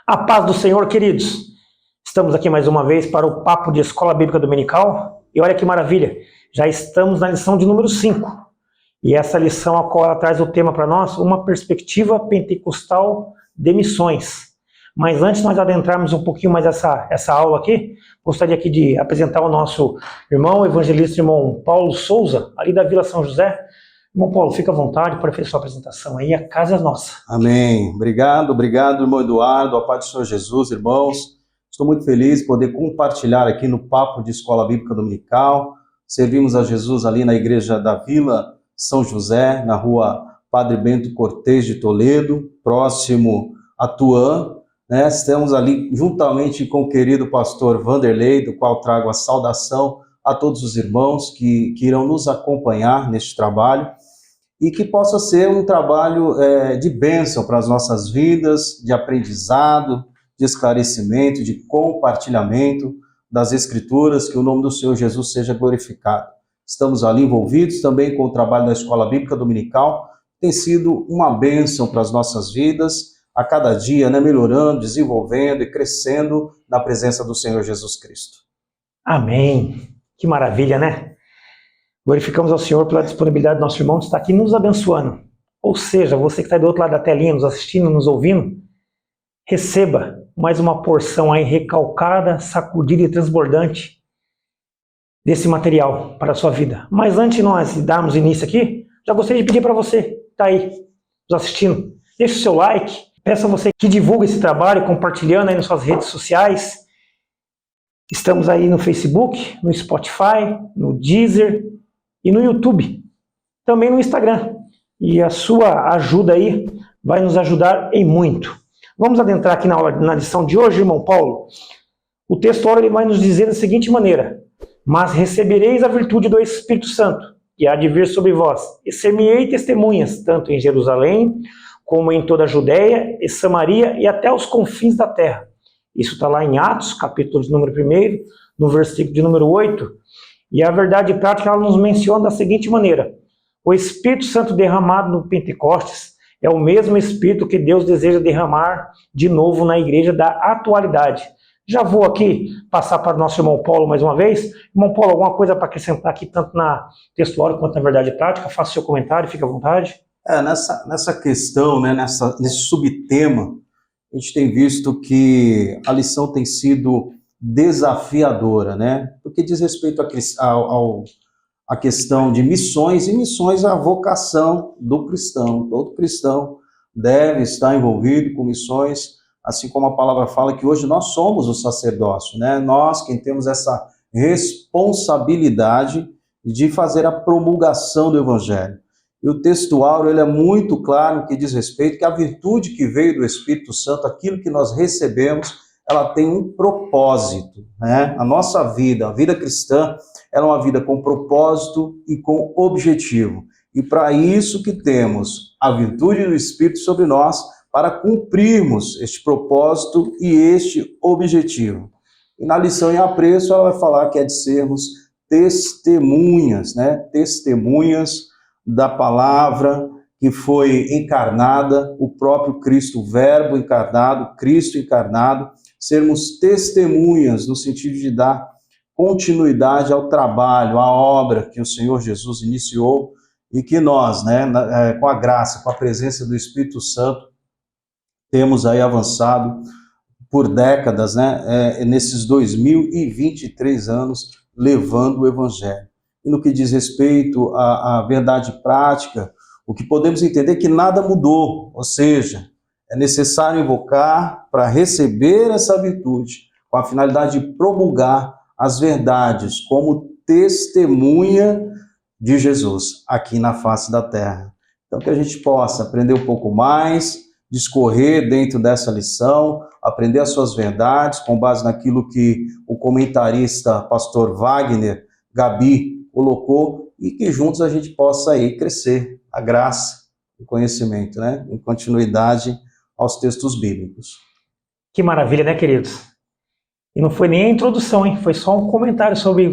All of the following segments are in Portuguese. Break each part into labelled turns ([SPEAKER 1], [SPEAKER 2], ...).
[SPEAKER 1] A paz do Senhor, queridos. Estamos aqui mais uma vez para o Papo de Escola Bíblica Dominical. E olha que maravilha, já estamos na lição de número 5. E essa lição, a qual ela traz o tema para nós, uma perspectiva pentecostal de missões. Mas antes de nós adentrarmos um pouquinho mais essa aula aqui, gostaria aqui de apresentar o nosso irmão, evangelista irmão Paulo Souza, ali da Vila São José. Irmão Paulo, fica à vontade para fazer sua apresentação aí, a casa é nossa.
[SPEAKER 2] Amém. Obrigado, irmão Eduardo, a paz do Senhor Jesus, irmãos. Estou muito feliz de poder compartilhar aqui no Papo de Escola Bíblica Dominical. Servimos a Jesus ali na igreja da Vila São José, na rua Padre Bento Cortês de Toledo, próximo a Tuã, né? Estamos ali juntamente com o querido pastor Vanderlei, do qual trago a saudação a todos os irmãos que irão nos acompanhar neste trabalho, e que possa ser um trabalho de bênção para as nossas vidas, de aprendizado, de esclarecimento, de compartilhamento das Escrituras, que o nome do Senhor Jesus seja glorificado. Estamos ali envolvidos também com o trabalho da Escola Bíblica Dominical, tem sido uma bênção para as nossas vidas, a cada dia, né, melhorando, desenvolvendo e crescendo na presença do Senhor Jesus Cristo.
[SPEAKER 1] Amém. Que maravilha, né? Glorificamos ao Senhor pela disponibilidade do nosso irmão de estar aqui nos abençoando. Ou seja, você que está do outro lado da telinha, nos assistindo, nos ouvindo, receba mais uma porção aí recalcada, sacudida e transbordante desse material para a sua vida. Mas antes de nós darmos início aqui, já gostaria de pedir para você que está aí nos assistindo, deixe o seu like, peço a você que divulgue esse trabalho, compartilhando aí nas suas redes sociais. Estamos aí no Facebook, no Spotify, no Deezer e no YouTube, também no Instagram. E a sua ajuda aí vai nos ajudar em muito. Vamos adentrar aqui na lição de hoje, irmão Paulo. O texto ele vai nos dizer da seguinte maneira: mas recebereis a virtude do Espírito Santo, que há de vir sobre vós, e ser-me-ei testemunhas, tanto em Jerusalém, como em toda a Judéia e Samaria e até os confins da terra. Isso está lá em Atos, capítulo de número 1, no versículo de número 8. E a verdade prática ela nos menciona da seguinte maneira: o Espírito Santo derramado no Pentecostes é o mesmo Espírito que Deus deseja derramar de novo na igreja da atualidade. Já vou aqui passar para o nosso irmão Paulo mais uma vez. Irmão Paulo, alguma coisa para acrescentar aqui, tanto na textual quanto na verdade prática? Faça o seu comentário, fique à vontade.
[SPEAKER 2] Nessa questão, né, nesse subtema, a gente tem visto que a lição tem sido desafiadora, né? Porque diz respeito a questão de missões, e missões é a vocação do cristão. Todo cristão deve estar envolvido com missões, assim como a palavra fala que hoje nós somos o sacerdócio, né? Nós, quem temos essa responsabilidade de fazer a promulgação do Evangelho. E o texto áureo ele é muito claro no que diz respeito que a virtude que veio do Espírito Santo, aquilo que nós recebemos, ela tem um propósito, né? A nossa vida, a vida cristã, ela é uma vida com propósito e com objetivo. E para isso que temos a virtude do Espírito sobre nós, para cumprirmos este propósito e este objetivo. E na lição em apreço, ela vai falar que é de sermos testemunhas, né? Testemunhas da palavra que foi encarnada, o próprio Cristo, o Verbo encarnado, Cristo encarnado, sermos testemunhas no sentido de dar continuidade ao trabalho, à obra que o Senhor Jesus iniciou e que nós, né, com a graça, com a presença do Espírito Santo, temos aí avançado por décadas, né, nesses 2023 anos, levando o Evangelho. E no que diz respeito à verdade prática, o que podemos entender é que nada mudou, ou seja, é necessário invocar para receber essa virtude, com a finalidade de promulgar as verdades como testemunha de Jesus aqui na face da terra. Então que a gente possa aprender um pouco mais, discorrer dentro dessa lição, aprender as suas verdades com base naquilo que o comentarista pastor Wagner Gabi colocou, e que juntos a gente possa aí crescer a graça, o conhecimento, né, em continuidade aos textos bíblicos.
[SPEAKER 1] Que maravilha, né, queridos? E não foi nem a introdução, hein? Foi só um comentário sobre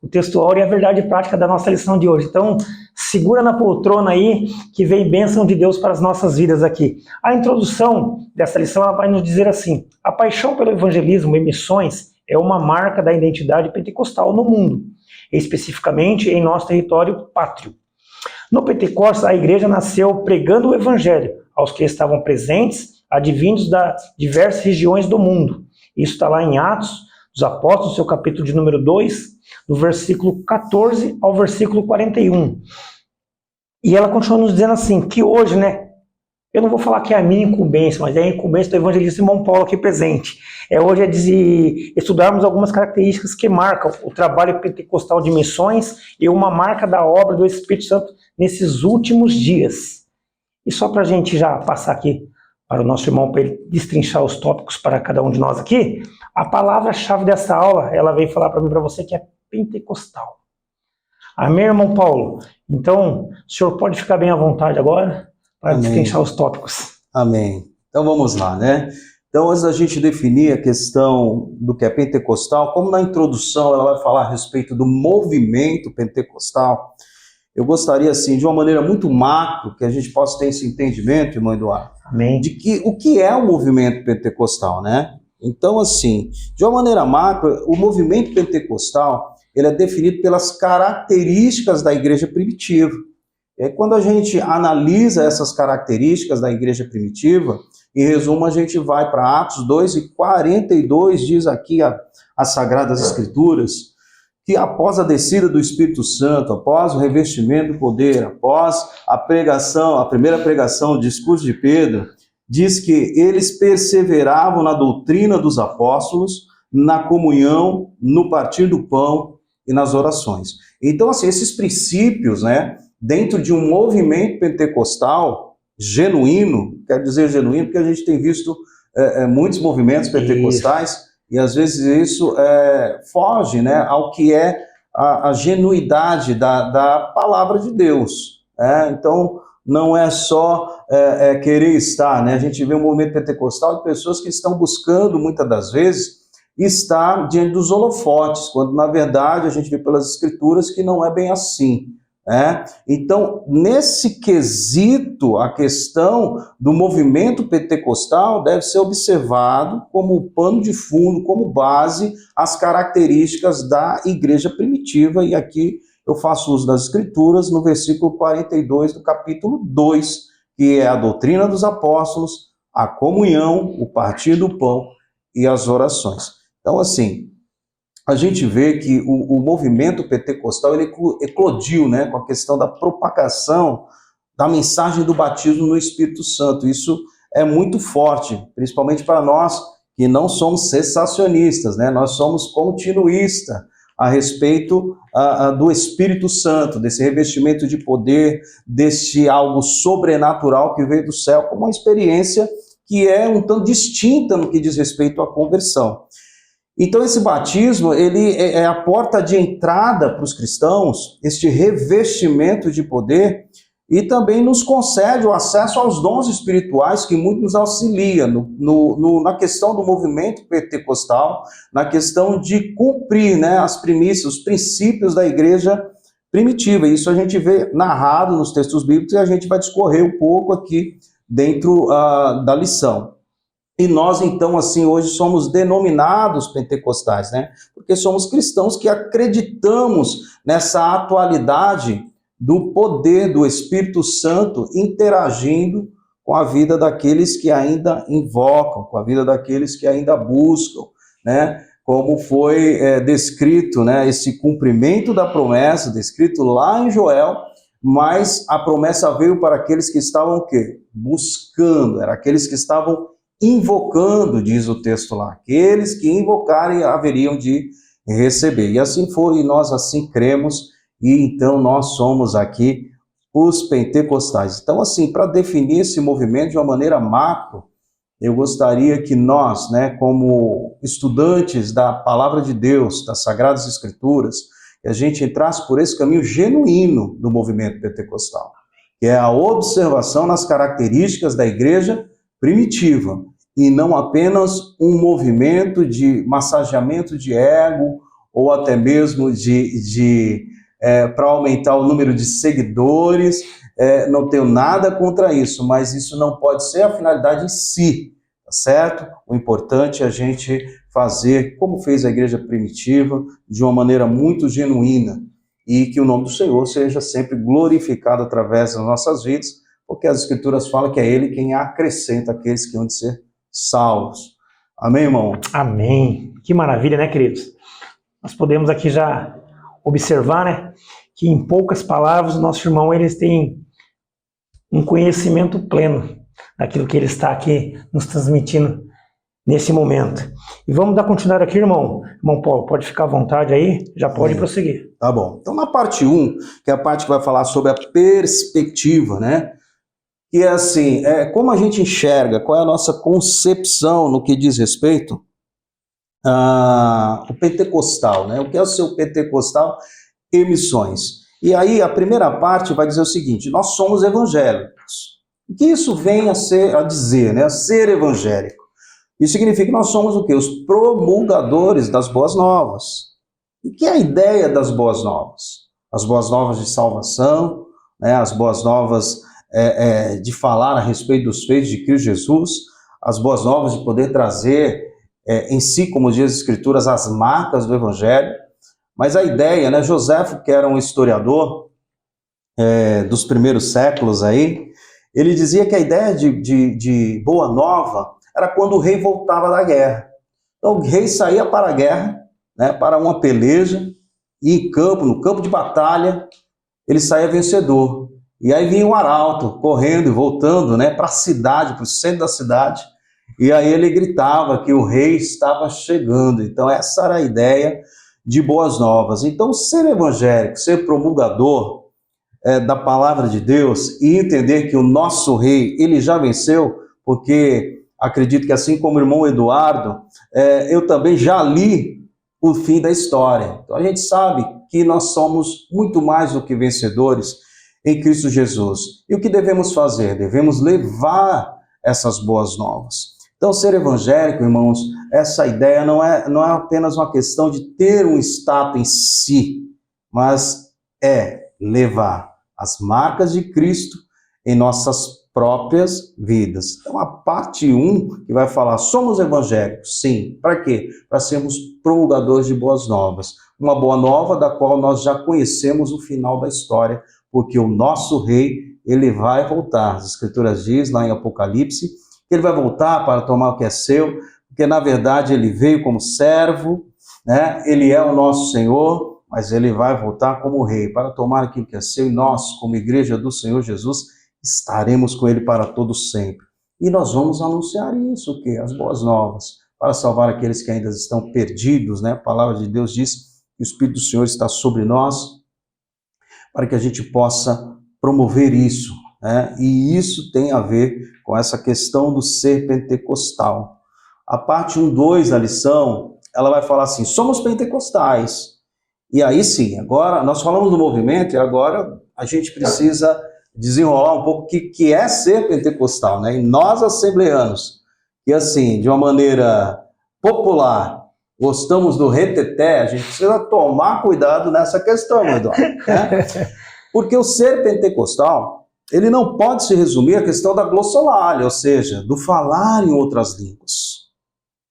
[SPEAKER 1] o textual e a verdade prática da nossa lição de hoje. Então, segura na poltrona aí, que vem bênção de Deus para as nossas vidas aqui. A introdução dessa lição ela vai nos dizer assim: a paixão pelo evangelismo e missões é uma marca da identidade pentecostal no mundo, especificamente em nosso território pátrio. No Pentecostes, a igreja nasceu pregando o evangelho aos que estavam presentes, advindos das diversas regiões do mundo. Isso está lá em Atos dos Apóstolos, seu capítulo de número 2, do versículo 14 ao versículo 41. E ela continua nos dizendo assim, que hoje, né, eu não vou falar que é a minha incumbência, mas é a incumbência do evangelista Simão Paulo aqui presente. Hoje é de estudarmos algumas características que marcam o trabalho pentecostal de missões e uma marca da obra do Espírito Santo nesses últimos dias. E só para a gente já passar aqui para o nosso irmão, para ele destrinchar os tópicos para cada um de nós aqui, a palavra-chave dessa aula, ela veio falar para mim, para você, que é pentecostal. Amém, irmão Paulo? Então, o senhor pode ficar bem à vontade agora para destrinchar os tópicos.
[SPEAKER 2] Amém. Então vamos lá, né? Então, antes da gente definir a questão do que é pentecostal, como na introdução ela vai falar a respeito do movimento pentecostal, eu gostaria, assim, de uma maneira muito macro, que a gente possa ter esse entendimento, irmão Eduardo,
[SPEAKER 1] Amém.
[SPEAKER 2] de que o que é o movimento pentecostal, né? Então, assim, de uma maneira macro, o movimento pentecostal, ele é definido pelas características da igreja primitiva. E aí, quando a gente analisa essas características da igreja primitiva, em resumo, a gente vai para Atos 2:42, diz aqui as Sagradas Escrituras, que após a descida do Espírito Santo, após o revestimento do poder, após a pregação, a primeira pregação, o discurso de Pedro, diz que eles perseveravam na doutrina dos apóstolos, na comunhão, no partir do pão e nas orações. Então, assim, esses princípios, né, dentro de um movimento pentecostal genuíno, quero dizer genuíno, porque a gente tem visto muitos movimentos pentecostais, e às vezes isso foge, né, ao que é a genuidade da palavra de Deus. Então, não é só querer estar, né? A gente vê um movimento pentecostal de pessoas que estão buscando, muitas das vezes, estar diante dos holofotes, quando na verdade a gente vê pelas escrituras que não é bem assim. Então, nesse quesito, a questão do movimento pentecostal deve ser observado como pano de fundo, como base, as características da igreja primitiva, e aqui eu faço uso das escrituras no versículo 42 do capítulo 2, que é a doutrina dos apóstolos, a comunhão, o partir do pão e as orações. Então, assim, a gente vê que o movimento pentecostal ele eclodiu, né, com a questão da propagação da mensagem do batismo no Espírito Santo. Isso é muito forte, principalmente para nós que não somos cessacionistas, né? Nós somos continuistas a respeito do Espírito Santo, desse revestimento de poder, desse algo sobrenatural que veio do céu, como uma experiência que é um tanto distinta no que diz respeito à conversão. Então esse batismo, ele é a porta de entrada para os cristãos, este revestimento de poder, e também nos concede o acesso aos dons espirituais que muito nos auxilia na questão do movimento pentecostal, na questão de cumprir, né, as primícias, os princípios da igreja primitiva. Isso a gente vê narrado nos textos bíblicos e a gente vai discorrer um pouco aqui dentro da lição. E nós, então, assim, hoje somos denominados pentecostais, né? Porque somos cristãos que acreditamos nessa atualidade do poder do Espírito Santo interagindo com a vida daqueles que ainda invocam, com a vida daqueles que ainda buscam, né? Como foi descrito, né? Esse cumprimento da promessa, descrito lá em Joel, mas a promessa veio para aqueles que estavam o quê? Buscando, era aqueles que estavam invocando, diz o texto lá, aqueles que invocarem haveriam de receber. E assim foi, e nós assim cremos, e então nós somos aqui os pentecostais. Então, assim, para definir esse movimento de uma maneira macro, eu gostaria que nós, né, como estudantes da Palavra de Deus, das Sagradas Escrituras, que a gente entrasse por esse caminho genuíno do movimento pentecostal, que é a observação nas características da igreja primitiva, e não apenas um movimento de massageamento de ego ou até mesmo para aumentar o número de seguidores. Não tenho nada contra isso, mas isso não pode ser a finalidade em si, tá certo? O importante é a gente fazer como fez a igreja primitiva, de uma maneira muito genuína, e que o nome do Senhor seja sempre glorificado através das nossas vidas, porque as Escrituras falam que é Ele quem acrescenta aqueles que hão de ser salvos. Amém, irmão?
[SPEAKER 1] Amém. Que maravilha, né, queridos? Nós podemos aqui já observar, né, que em poucas palavras o nosso irmão eles têm um conhecimento pleno daquilo que ele está aqui nos transmitindo nesse momento. E vamos dar continuidade aqui, irmão. Irmão Paulo, pode ficar à vontade aí, já pode prosseguir.
[SPEAKER 2] Tá bom. Então, na parte 1, que é a parte que vai falar sobre a perspectiva, né? E é assim, como a gente enxerga, qual é a nossa concepção no que diz respeito ao pentecostal, né? O que é o seu pentecostal e missões? E aí a primeira parte vai dizer o seguinte: nós somos evangélicos. O que isso vem a dizer, né? A ser evangélico. Isso significa que nós somos o quê? Os promulgadores das boas novas. O que é a ideia das boas novas? As boas novas de salvação, né? As boas novas de falar a respeito dos feitos de Cristo Jesus, as boas novas de poder trazer em si, como diz as Escrituras, as marcas do Evangelho. Mas a ideia, né? Joséfo, que era um historiador dos primeiros séculos aí, ele dizia que a ideia de boa nova era quando o rei voltava da guerra. Então o rei saía para a guerra, né, para uma peleja, e no campo de batalha, ele saía vencedor. E aí vinha um arauto correndo e voltando, né, para a cidade, para o centro da cidade, e aí ele gritava que o rei estava chegando. Então essa era a ideia de boas novas. Então ser evangélico, ser promulgador da palavra de Deus e entender que o nosso rei, ele já venceu, porque acredito que assim como o irmão Eduardo, eu também já li o fim da história. Então a gente sabe que nós somos muito mais do que vencedores em Cristo Jesus. E o que devemos fazer? Devemos levar essas boas novas. Então ser evangélico, irmãos, essa ideia não é apenas uma questão de ter um status em si, mas levar as marcas de Cristo em nossas próprias vidas. Então, a parte 1, que vai falar, somos evangélicos? Sim. Para quê? Para sermos promulgadores de boas novas. Uma boa nova da qual nós já conhecemos o final da história, porque o nosso rei, ele vai voltar. As Escrituras diz lá em Apocalipse, que ele vai voltar para tomar o que é seu, porque na verdade ele veio como servo, né? Ele é o nosso Senhor, mas ele vai voltar como rei para tomar aquilo que é seu, e nós, como igreja do Senhor Jesus, estaremos com ele para todo sempre. E nós vamos anunciar isso, o quê? As boas novas, para salvar aqueles que ainda estão perdidos, né? A palavra de Deus diz que o Espírito do Senhor está sobre nós, para que a gente possa promover isso, né? E isso tem a ver com essa questão do ser pentecostal. A parte 1:2 da lição, ela vai falar assim, somos pentecostais. E aí sim, agora nós falamos do movimento e agora a gente precisa desenrolar um pouco o que é ser pentecostal, né? E nós, assembleanos, que assim, de uma maneira popular, gostamos do reteté, a gente precisa tomar cuidado nessa questão, Eduardo, né? Porque o ser pentecostal, ele não pode se resumir à questão da glossolalia, ou seja, do falar em outras línguas.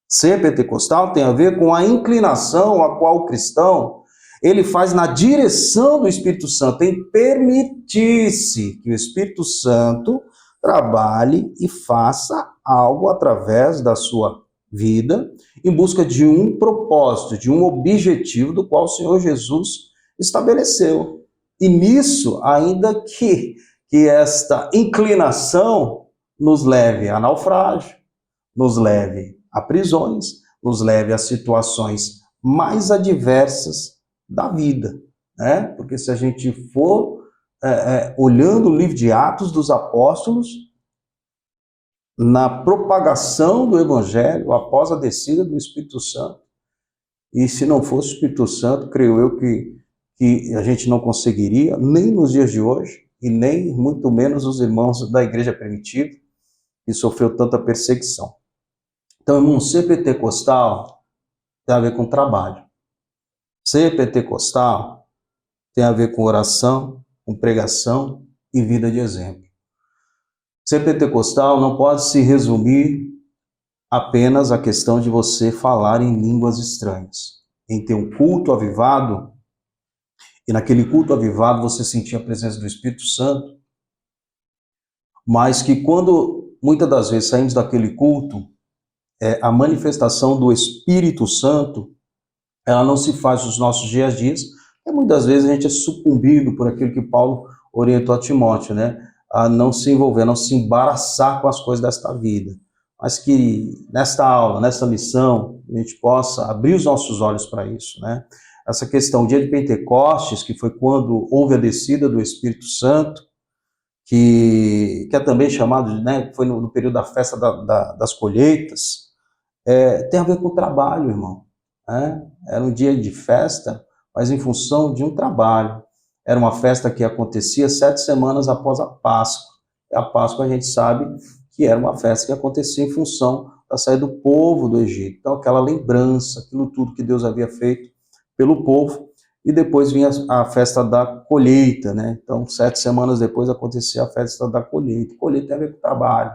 [SPEAKER 2] Ser pentecostal tem a ver com a inclinação a qual o cristão ele faz na direção do Espírito Santo, em permitir-se que o Espírito Santo trabalhe e faça algo através da sua vida, em busca de um propósito, de um objetivo do qual o Senhor Jesus estabeleceu. E nisso, ainda que esta inclinação nos leve a naufrágio, nos leve a prisões, nos leve a situações mais adversas da vida, né? Porque se a gente for olhando o livro de Atos dos Apóstolos, na propagação do Evangelho, após a descida do Espírito Santo, e se não fosse o Espírito Santo, creio eu que a gente não conseguiria, nem nos dias de hoje, e nem muito menos os irmãos da igreja primitiva, que sofreu tanta perseguição. Então, irmão, ser pentecostal tem a ver com trabalho. Ser pentecostal tem a ver com oração, com pregação e vida de exemplo. Ser pentecostal não pode se resumir apenas à questão de você falar em línguas estranhas, em ter um culto avivado, e naquele culto avivado você sentir a presença do Espírito Santo, mas que quando, muitas das vezes, saímos daquele culto, a manifestação do Espírito Santo, ela não se faz nos nossos dias a dias, e muitas vezes a gente é sucumbido por aquilo que Paulo orientou a Timóteo, né? A não se envolver, a não se embaraçar com as coisas desta vida. Mas que nesta aula, nesta lição, a gente possa abrir os nossos olhos para isso, né? Essa questão, o dia de Pentecostes, que foi quando houve a descida do Espírito Santo, que é também chamado, né, foi no período da festa das colheitas, tem a ver com o trabalho, irmão. Né? Era um dia de festa, mas em função de um trabalho. Era uma festa que acontecia 7 semanas após a Páscoa. E a Páscoa a gente sabe que era uma festa que acontecia em função da saída do povo do Egito. Então aquela lembrança, aquilo tudo que Deus havia feito pelo povo. E depois vinha a festa da colheita, né? Então 7 semanas depois acontecia a festa da colheita. Colheita tem a ver com trabalho.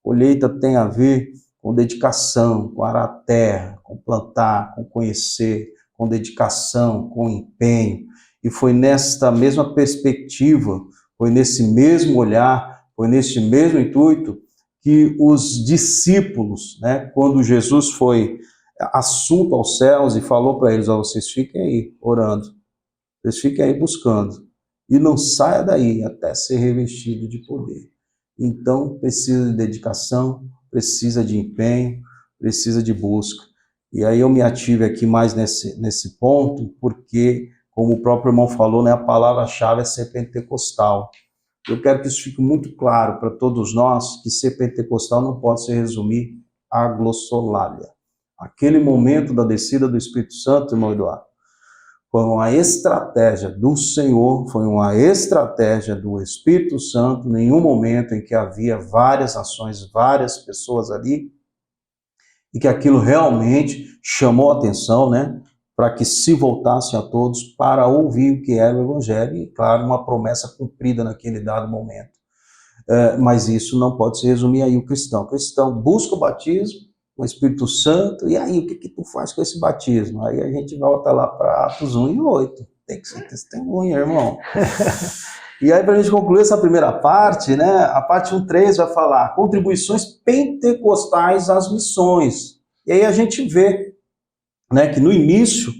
[SPEAKER 2] Colheita tem a ver com dedicação, com arar a terra, com plantar, com conhecer, com dedicação, com empenho. E foi nesta mesma perspectiva, foi nesse mesmo olhar, foi nesse mesmo intuito que os discípulos, né, quando Jesus foi assunto aos céus e falou para eles, vocês fiquem aí orando, vocês fiquem aí buscando, e não saia daí até ser revestido de poder. Então precisa de dedicação, precisa de empenho, precisa de busca. E aí eu me ative aqui mais nesse ponto, porque, como o próprio irmão falou, né, a palavra-chave é ser pentecostal. Eu quero que isso fique muito claro para todos nós, que ser pentecostal não pode se resumir à glossolalia. Aquele momento da descida do Espírito Santo, irmão Eduardo, foi uma estratégia do Senhor, foi uma estratégia do Espírito Santo, nenhum momento em que havia várias ações, várias pessoas ali, e que aquilo realmente chamou a atenção, né, para que se voltassem a todos para ouvir o que era o Evangelho, e claro, uma promessa cumprida naquele dado momento. Mas isso não pode se resumir aí o cristão. O cristão busca o batismo, o Espírito Santo, e aí o que tu faz com esse batismo? Aí a gente volta lá para Atos 1 e 8. Tem que ser testemunha, irmão. E aí, para a gente concluir essa primeira parte, né, a parte 1.3 vai falar contribuições pentecostais às missões. E aí a gente vê, né, que no início,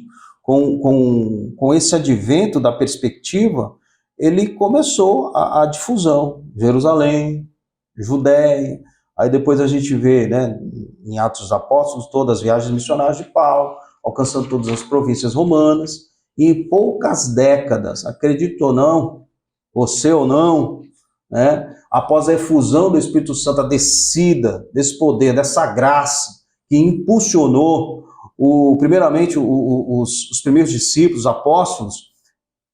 [SPEAKER 2] com esse advento da perspectiva, ele começou a difusão. Jerusalém, Judéia, aí depois a gente vê, né, em Atos dos Apóstolos, todas as viagens missionárias de Paulo, alcançando todas as províncias romanas, e em poucas décadas, acredite ou não, você ou não, né, após a efusão do Espírito Santo, a descida desse poder, dessa graça, que impulsionou, primeiramente, os primeiros discípulos, os apóstolos,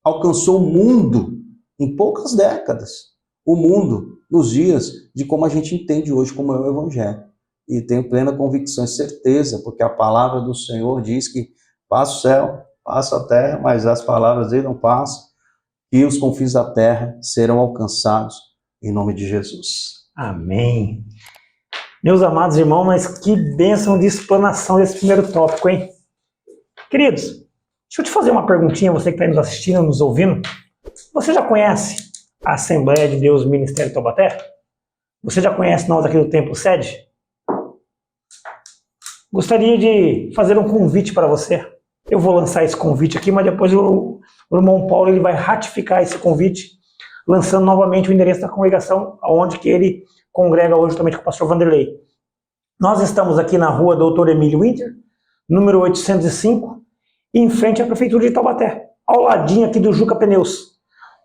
[SPEAKER 2] alcançou o mundo em poucas décadas. O mundo nos dias de como a gente entende hoje como é o Evangelho. E tenho plena convicção e certeza, porque a palavra do Senhor diz que passa o céu, passa a terra, mas as palavras dele não passam, e os confins da terra serão alcançados em nome de Jesus.
[SPEAKER 1] Amém. Meus amados irmãos, mas que bênção de explanação desse primeiro tópico, hein? Queridos, deixa eu te fazer uma perguntinha, você que está nos assistindo, nos ouvindo. Você já conhece a Assembleia de Deus Ministério Taubaté? Você já conhece nós aqui do Templo Sede? Gostaria de fazer um convite para você. Eu vou lançar esse convite aqui, mas depois o irmão Paulo ele vai ratificar esse convite, lançando novamente o endereço da congregação, onde que ele congrega hoje também com o pastor Vanderlei. Nós estamos aqui na rua Doutor Emílio Winter, número 805, em frente à Prefeitura de Taubaté, ao ladinho aqui do Juca Pneus.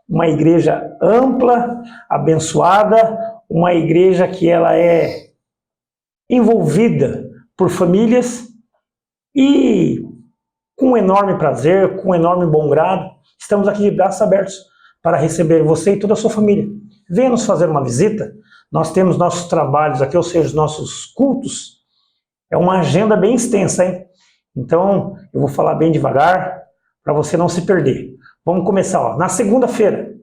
[SPEAKER 1] Uma igreja ampla, abençoada, uma igreja que ela é envolvida por famílias e com um enorme prazer, com um enorme bom grado, estamos aqui de braços abertos para receber você e toda a sua família. Venha nos fazer uma visita, nós temos nossos trabalhos aqui, ou seja, os nossos cultos, é uma agenda bem extensa, hein? Então, eu vou falar bem devagar, para você não se perder. Vamos começar, ó. Na segunda-feira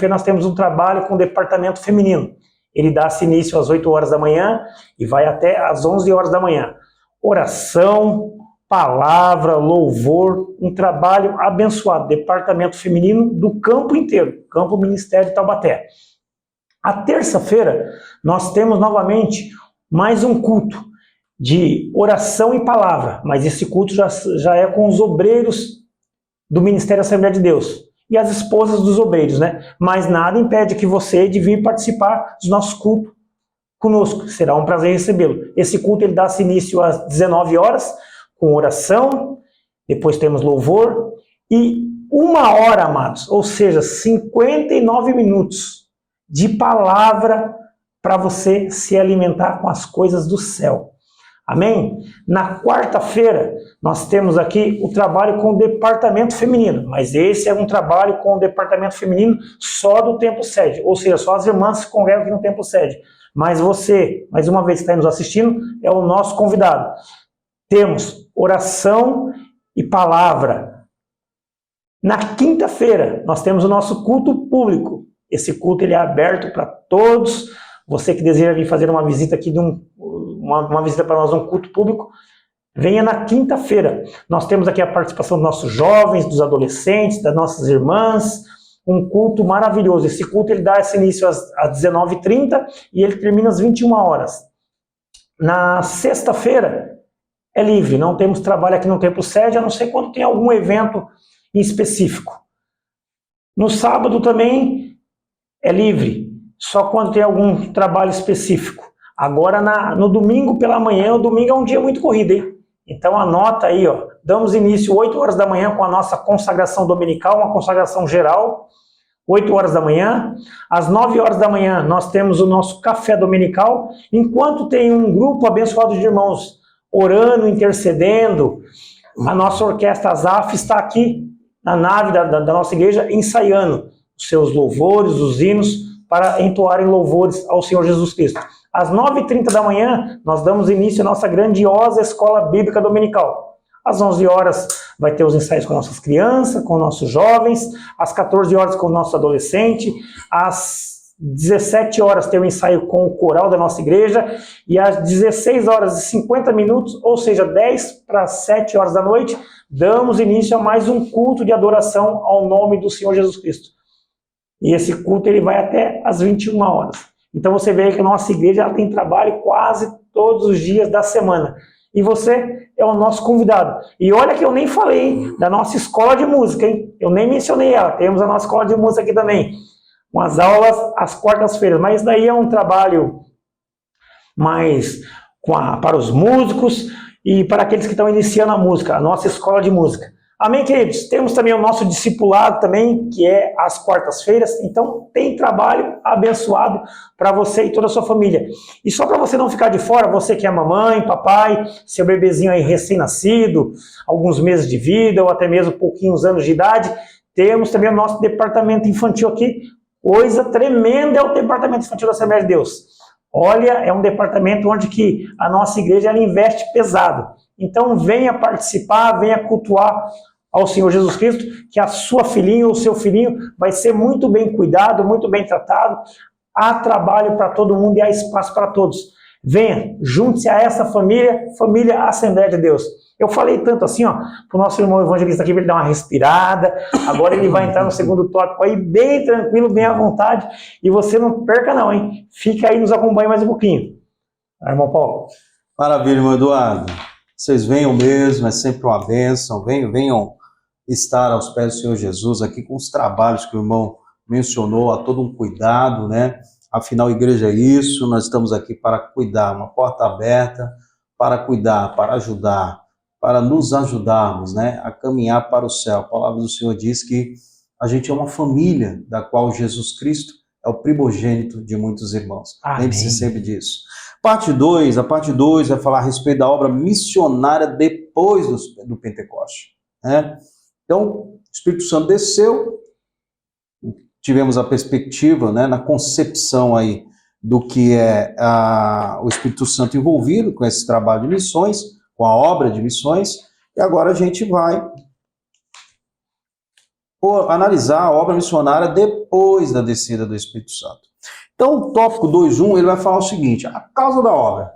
[SPEAKER 1] nós temos um trabalho com o departamento feminino. Ele dá-se início às 8 horas da manhã e vai até às 11 horas da manhã. Oração, palavra, louvor, um trabalho abençoado. Departamento feminino do campo inteiro, Campo Ministério de Taubaté. A terça-feira nós temos novamente mais um culto de oração e palavra, mas esse culto já é com os obreiros do Ministério Assembleia de Deus e as esposas dos obreiros, né? Mas nada impede que você de vir participar dos nossos cultos conosco, será um prazer recebê-lo. Esse culto ele dá-se início às 19 horas, com oração, depois temos louvor e 1 hora, amados, ou seja, 59 minutos de palavra para você se alimentar com as coisas do céu. Amém? Na quarta-feira, nós temos aqui o trabalho com o departamento feminino, mas esse é um trabalho com o departamento feminino só do Templo Sede, ou seja, só as irmãs se congregam aqui no Templo Sede. Mas você, mais uma vez que está aí nos assistindo, é o nosso convidado. Temos oração e palavra. Na quinta-feira, nós temos o nosso culto público. Esse culto ele é aberto para todos. Você que deseja vir fazer uma visita aqui, uma visita para nós, um culto público, venha na quinta-feira. Nós temos aqui a participação dos nossos jovens, dos adolescentes, das nossas irmãs, um culto maravilhoso. Esse culto ele dá esse início às 19h30 e ele termina às 21 horas. Na sexta-feira é livre, não temos trabalho aqui no Templo Sede, a não ser quando tem algum evento em específico. No sábado também é livre, só quando tem algum trabalho específico. Agora no domingo pela manhã, o domingo é um dia muito corrido, hein? Então anota aí, ó, damos início 8 horas da manhã com a nossa consagração dominical, uma consagração geral, 8 horas da manhã. Às 9 horas da manhã nós temos o nosso café dominical, enquanto tem um grupo abençoado de irmãos orando, intercedendo, a nossa orquestra Azaf está aqui na nave da nossa igreja ensaiando os seus louvores, os hinos, para entoarem louvores ao Senhor Jesus Cristo. Às 9h30 da manhã, nós damos início à nossa grandiosa escola bíblica dominical. Às 11 horas vai ter os ensaios com nossas crianças, com nossos jovens. Às 14 horas com o nosso adolescente. Às 17 horas tem o ensaio com o coral da nossa igreja. E às 16 horas e 50 minutos, ou seja, 10 para 7 horas da noite, damos início a mais um culto de adoração ao nome do Senhor Jesus Cristo. E esse culto ele vai até às 21 horas. Então você vê que a nossa igreja ela tem trabalho quase todos os dias da semana. E você é o nosso convidado. E olha que eu nem falei da nossa escola de música, hein? Eu nem mencionei ela. Temos a nossa escola de música aqui também. Com as aulas às quartas-feiras. Mas isso daí é um trabalho mais para os músicos e para aqueles que estão iniciando a música. A nossa escola de música. Amém, queridos? Temos também o nosso discipulado também, que é às quartas-feiras. Então, tem trabalho abençoado para você e toda a sua família. E só para você não ficar de fora, você que é mamãe, papai, seu bebezinho aí recém-nascido, alguns meses de vida ou até mesmo pouquinhos anos de idade, temos também o nosso departamento infantil aqui. Coisa tremenda é o departamento infantil da Assembleia de Deus. Olha, é um departamento onde que a nossa igreja ela investe pesado. Então venha participar, venha cultuar ao Senhor Jesus Cristo, que a sua filhinha ou o seu filhinho vai ser muito bem cuidado, muito bem tratado. Há trabalho para todo mundo e há espaço para todos. Venha, junte-se a essa família, família Assembleia de Deus. Eu falei tanto assim, ó, para o nosso irmão evangelista aqui, para ele dar uma respirada. Agora ele vai entrar no segundo tópico aí, bem tranquilo, bem à vontade. E você não perca não, hein? Fica aí, nos acompanhe mais um pouquinho. Irmão Paulo.
[SPEAKER 2] Maravilha, irmão Eduardo. Vocês venham mesmo, é sempre uma bênção. Venham estar aos pés do Senhor Jesus aqui com os trabalhos que o irmão mencionou, há todo um cuidado, né? Afinal, a igreja é isso, nós estamos aqui para cuidar, uma porta aberta para cuidar, para ajudar, para nos ajudarmos, né? A caminhar para o céu. A palavra do Senhor diz que a gente é uma família da qual Jesus Cristo é o primogênito de muitos irmãos. Lembre-se sempre disso. A parte 2 vai falar a respeito da obra missionária depois do Pentecoste, né? Então, o Espírito Santo desceu, tivemos a perspectiva, né, na concepção aí do que é o Espírito Santo envolvido com esse trabalho de missões, com a obra de missões, e agora a gente vai analisar a obra missionária depois da descida do Espírito Santo. Então, o tópico 2.1, ele vai falar o seguinte, a causa da obra.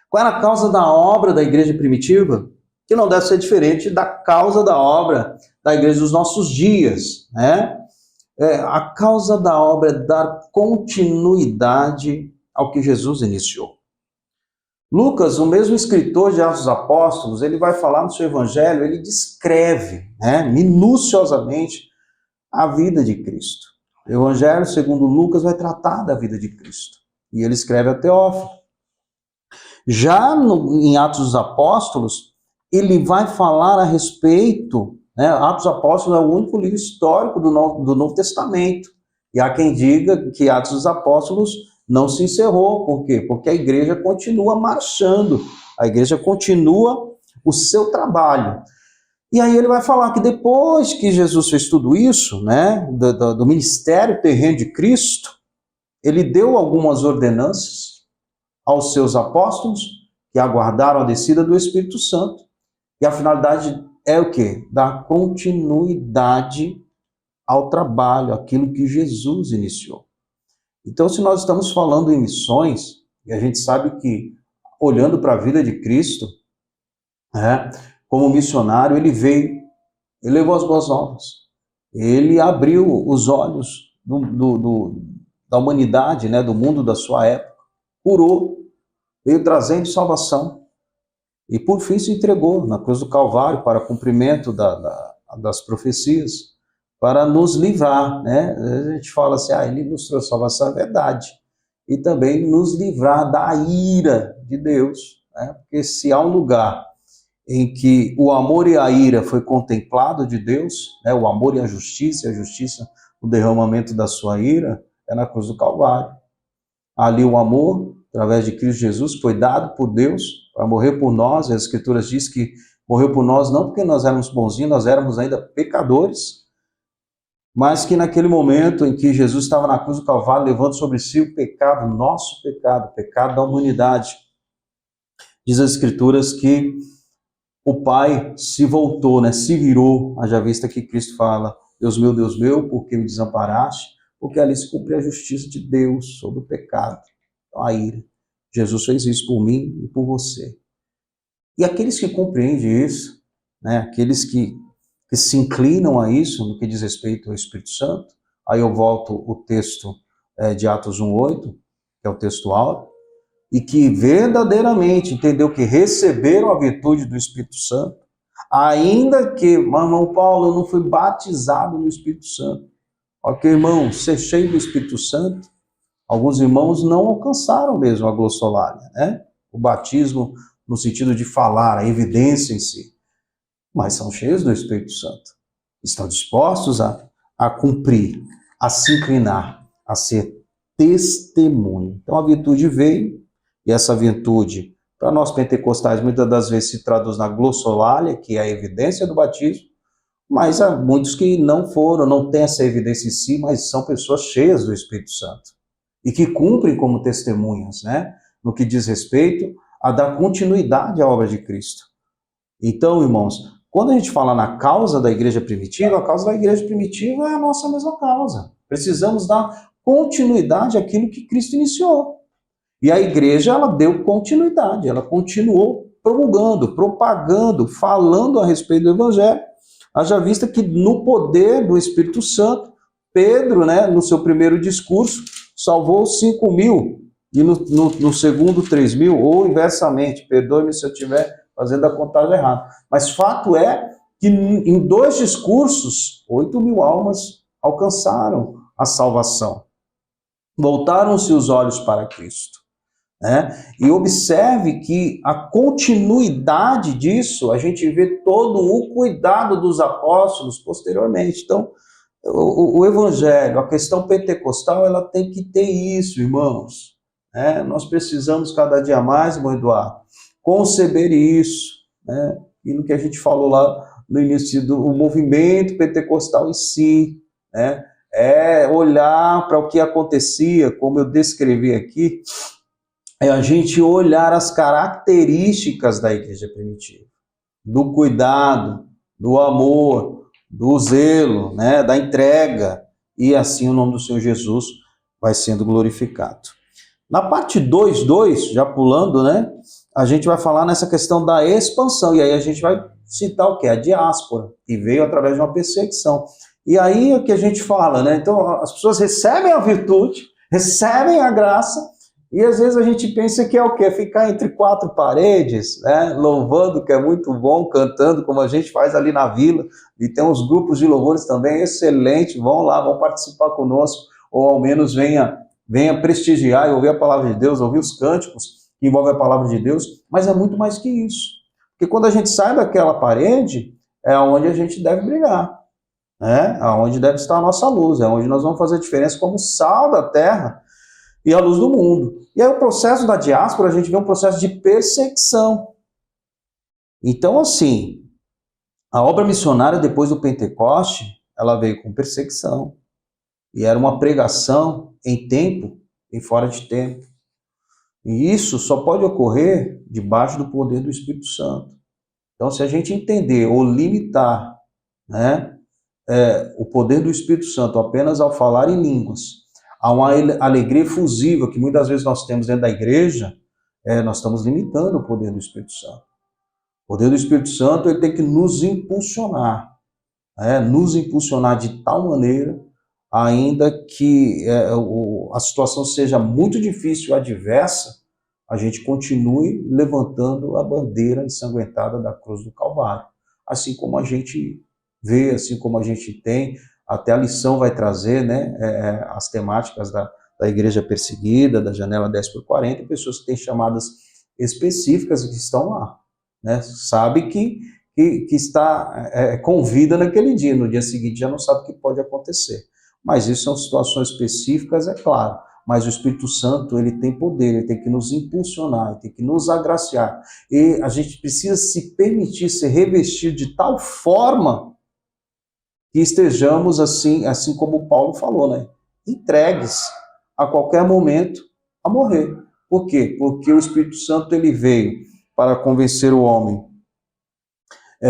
[SPEAKER 2] Qual era a causa da obra da igreja primitiva? Que não deve ser diferente da causa da obra da igreja dos nossos dias, né? A causa da obra é dar continuidade ao que Jesus iniciou. Lucas, o mesmo escritor de Atos dos Apóstolos, ele vai falar no seu evangelho, ele descreve, minuciosamente a vida de Cristo. O evangelho, segundo Lucas, vai tratar da vida de Cristo. E ele escreve a Teófilo. Já em Atos dos Apóstolos, ele vai falar a respeito, Atos dos Apóstolos é o único livro histórico do Novo Testamento. E há quem diga que Atos dos Apóstolos não se encerrou. Por quê? Porque a igreja continua marchando, a igreja continua o seu trabalho. E aí ele vai falar que depois que Jesus fez tudo isso, do ministério terreno de Cristo, ele deu algumas ordenanças aos seus apóstolos, que aguardaram a descida do Espírito Santo, e a finalidade é o quê? Dar continuidade ao trabalho, aquilo que Jesus iniciou. Então, se nós estamos falando em missões, e a gente sabe que, olhando para a vida de Cristo, como missionário, ele veio, ele levou as boas novas, ele abriu os olhos da humanidade, do mundo da sua época, curou, veio trazendo salvação, e por fim se entregou na cruz do Calvário para cumprimento das profecias, para nos livrar, A gente fala assim, ele nos trouxe salvação, é verdade. E também nos livrar da ira de Deus, Porque se há um lugar em que o amor e a ira foi contemplado de Deus, o amor e a justiça, o derramamento da sua ira, é na cruz do Calvário. Ali o amor, através de Cristo Jesus, foi dado por Deus para morrer por nós. As Escrituras dizem que morreu por nós não porque nós éramos bonzinhos, nós éramos ainda pecadores, mas que naquele momento em que Jesus estava na cruz do Calvário, levando sobre si o pecado, nosso pecado, o pecado da humanidade, diz as Escrituras que o Pai se voltou, se virou, haja vista que Cristo fala, Deus meu, por que me desamparaste? Porque ali se cumpre a justiça de Deus sobre o pecado, a ira. Jesus fez isso por mim e por você. E aqueles que compreendem isso, aqueles que se inclinam a isso, no que diz respeito ao Espírito Santo, aí eu volto o texto de Atos 1:8, que é o texto áureo, e que verdadeiramente entendeu que receberam a virtude do Espírito Santo, ainda que, irmão Paulo, eu não fui batizado no Espírito Santo. Ok, irmão, ser cheio do Espírito Santo, alguns irmãos não alcançaram mesmo a glossolalia, O batismo no sentido de falar, a evidência em si, mas são cheios do Espírito Santo. Estão dispostos a cumprir, a se inclinar, a ser testemunho. Então a virtude veio, e essa virtude, para nós pentecostais, muitas das vezes se traduz na glossolalia, que é a evidência do batismo, mas há muitos que não têm essa evidência em si, mas são pessoas cheias do Espírito Santo, e que cumprem como testemunhas, no que diz respeito a dar continuidade à obra de Cristo. Então, irmãos, quando a gente fala na causa da igreja primitiva, a causa da igreja primitiva é a nossa mesma causa. Precisamos dar continuidade àquilo que Cristo iniciou. E a igreja, ela deu continuidade, ela continuou promulgando, propagando, falando a respeito do evangelho. Haja vista que no poder do Espírito Santo, Pedro, no seu primeiro discurso, salvou 5.000, e no segundo 3.000, ou inversamente, perdoe-me se eu estiver fazendo a contagem errada. Mas fato é que em 2 discursos, 8.000 almas alcançaram a salvação. Voltaram-se os olhos para Cristo. E observe que a continuidade disso, a gente vê todo o cuidado dos apóstolos posteriormente. Então, o evangelho, a questão pentecostal, ela tem que ter isso, irmãos. Nós precisamos cada dia mais, irmão Eduardo, conceber isso, e no que a gente falou lá no início do movimento pentecostal em si, é olhar para o que acontecia, como eu descrevi aqui, é a gente olhar as características da igreja primitiva, do cuidado, do amor, do zelo, né, da entrega, e assim o nome do Senhor Jesus vai sendo glorificado. Na parte 2.2, já pulando, né, a gente vai falar nessa questão da expansão, e aí a gente vai citar o que? A diáspora, que veio através de uma perseguição. E aí é que a gente fala, né, então as pessoas recebem a virtude, recebem a graça, e às vezes a gente pensa que é o quê? Ficar entre quatro paredes, né, louvando, que é muito bom, cantando, como a gente faz ali na vila, e tem uns grupos de louvores também excelentes, vão lá, vão participar conosco, ou ao menos venha prestigiar e ouvir a palavra de Deus, ouvir os cânticos que envolvem a palavra de Deus, mas é muito mais que isso. Porque quando a gente sai daquela parede, é onde a gente deve brilhar, né? É onde deve estar a nossa luz, é onde nós vamos fazer a diferença como sal da terra e a luz do mundo. E aí o processo da diáspora, a gente vê um processo de perseguição. Então, assim, a obra missionária depois do Pentecoste, ela veio com perseguição. E era uma pregação em tempo e fora de tempo. E isso só pode ocorrer debaixo do poder do Espírito Santo. Então, se a gente entender ou limitar, né, o poder do Espírito Santo apenas ao falar em línguas, há uma alegria efusiva que muitas vezes nós temos dentro da igreja, nós estamos limitando o poder do Espírito Santo. O poder do Espírito Santo ele tem que nos impulsionar de tal maneira, ainda que a situação seja muito difícil e adversa, a gente continue levantando a bandeira ensanguentada da cruz do Calvário. Assim como a gente vê, assim como a gente tem, até a lição vai trazer, né, as temáticas da igreja perseguida, da janela 10x40, pessoas que têm chamadas específicas que estão lá, né, sabe que está com vida naquele dia, no dia seguinte já não sabe o que pode acontecer. Mas isso são situações específicas, é claro, mas o Espírito Santo ele tem poder, ele tem que nos impulsionar, ele tem que nos agraciar, e a gente precisa se permitir ser revestido de tal forma que estejamos assim como Paulo falou, né, entregues a qualquer momento a morrer. Por quê? Porque o Espírito Santo ele veio para convencer o homem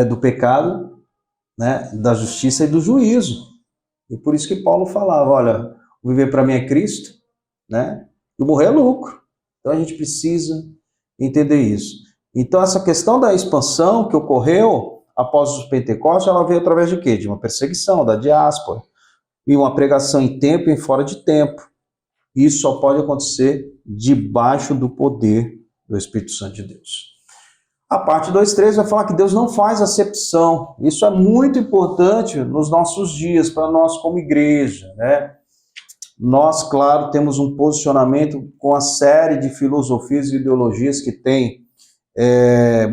[SPEAKER 2] do pecado, né, da justiça e do juízo. E por isso que Paulo falava, olha, viver para mim é Cristo, né, e morrer é lucro. Então a gente precisa entender isso. Então essa questão da expansão que ocorreu após os Pentecostes, ela veio através de quê? De uma perseguição, da diáspora, e uma pregação em tempo e fora de tempo. Isso só pode acontecer debaixo do poder do Espírito Santo de Deus. A parte 2.3 vai falar que Deus não faz acepção. Isso é muito importante nos nossos dias, para nós como igreja, né? Nós, claro, temos um posicionamento com a série de filosofias e ideologias que tem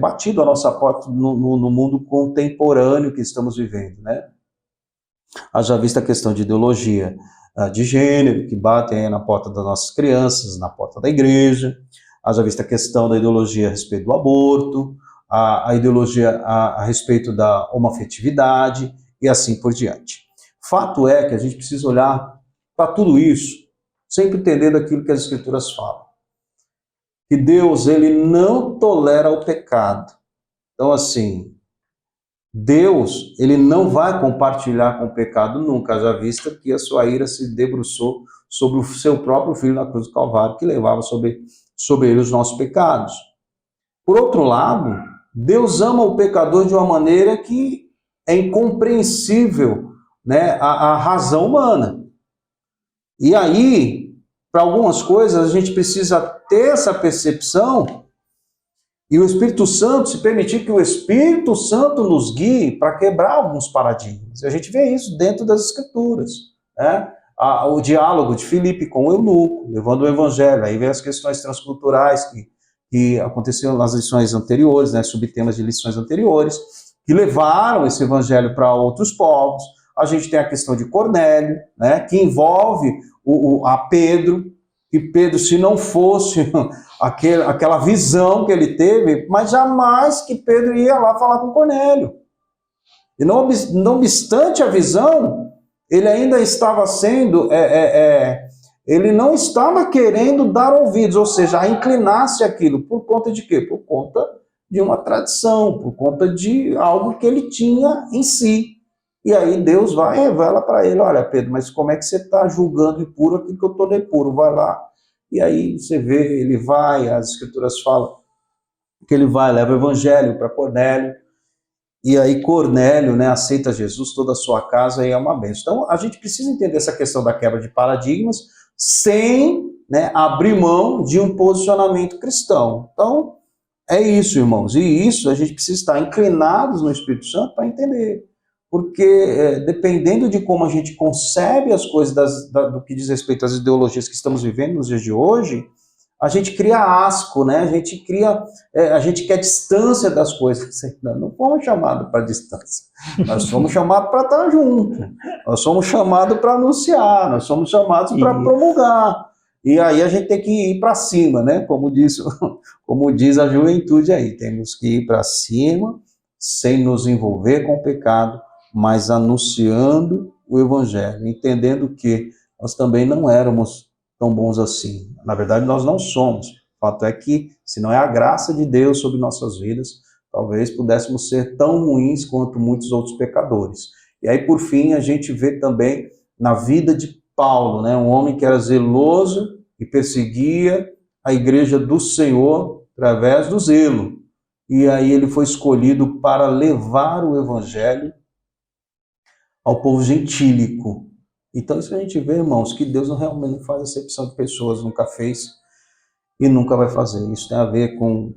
[SPEAKER 2] batido a nossa porta no mundo contemporâneo que estamos vivendo, né? Haja vista a questão de ideologia de gênero, que batem aí na porta das nossas crianças, na porta da igreja. Haja vista a questão da ideologia a respeito do aborto, a ideologia a respeito da homoafetividade e assim por diante. Fato é que a gente precisa olhar para tudo isso, sempre entendendo aquilo que as Escrituras falam. Que Deus, ele não tolera o pecado. Então, assim, Deus, ele não vai compartilhar com o pecado nunca, já vista que a sua ira se debruçou sobre o seu próprio Filho na cruz do Calvário, que levava sobre ele os nossos pecados. Por outro lado, Deus ama o pecador de uma maneira que é incompreensível, né, a razão humana. E aí, para algumas coisas, a gente precisa ter essa percepção e o Espírito Santo, se permitir que o Espírito Santo nos guie para quebrar alguns paradigmas. E a gente vê isso dentro das Escrituras, né? O diálogo de Filipe com o eunuco, levando o evangelho, aí vem as questões transculturais que aconteceram nas lições anteriores, né, subtemas de lições anteriores, que levaram esse evangelho para outros povos. A gente tem a questão de Cornélio, né, que envolve a Pedro, que Pedro, se não fosse aquela visão que ele teve, mas jamais que Pedro ia lá falar com Cornélio. E não obstante a visão, ele ainda estava sendo, ele não estava querendo dar ouvidos, ou seja, a inclinar-se aquilo. Por conta de quê? Por conta de uma tradição, por conta de algo que ele tinha em si. E aí Deus vai e revela para ele, olha Pedro, mas como é que você está julgando impuro aquilo que eu tornei puro? Vai lá. E aí você vê, ele vai, as escrituras falam que ele vai, leva o evangelho para Cornélio, e aí Cornélio, né, aceita Jesus, toda a sua casa, e é uma bênção. Então a gente precisa entender essa questão da quebra de paradigmas sem, né, abrir mão de um posicionamento cristão. Então é isso, irmãos, e isso a gente precisa estar inclinados no Espírito Santo para entender, porque dependendo de como a gente concebe as coisas do que diz respeito às ideologias que estamos vivendo nos dias de hoje, a gente cria asco, né? A gente quer distância das coisas. Não fomos chamados para distância, nós fomos chamados para estar juntos, nós somos chamados para anunciar, nós somos chamados para promulgar. E aí a gente tem que ir para cima, né? Como diz a juventude aí, temos que ir para cima, sem nos envolver com o pecado, mas anunciando o Evangelho, entendendo que nós também não éramos tão bons assim. Na verdade, nós não somos. O fato é que, se não é a graça de Deus sobre nossas vidas, talvez pudéssemos ser tão ruins quanto muitos outros pecadores. E aí, por fim, a gente vê também na vida de Paulo, né, um homem que era zeloso e perseguia a igreja do Senhor através do zelo. E aí ele foi escolhido para levar o evangelho ao povo gentílico. Então isso a gente vê, irmãos, que Deus não realmente faz acepção de pessoas, nunca fez e nunca vai fazer. Isso tem a ver com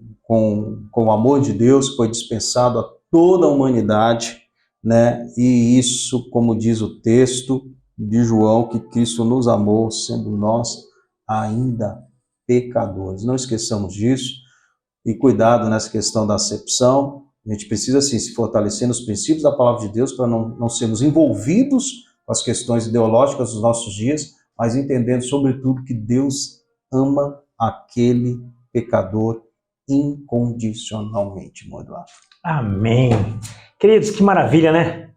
[SPEAKER 2] o amor de Deus que foi dispensado a toda a humanidade, né? E isso, como diz o texto de João, que Cristo nos amou, sendo nós ainda pecadores. Não esqueçamos disso e cuidado nessa questão da acepção. A gente precisa, sim, se fortalecer nos princípios da palavra de Deus para não sermos envolvidos com as questões ideológicas dos nossos dias, mas entendendo, sobretudo, que Deus ama aquele pecador incondicionalmente, irmão Eduardo.
[SPEAKER 1] Amém. Queridos, que maravilha, né?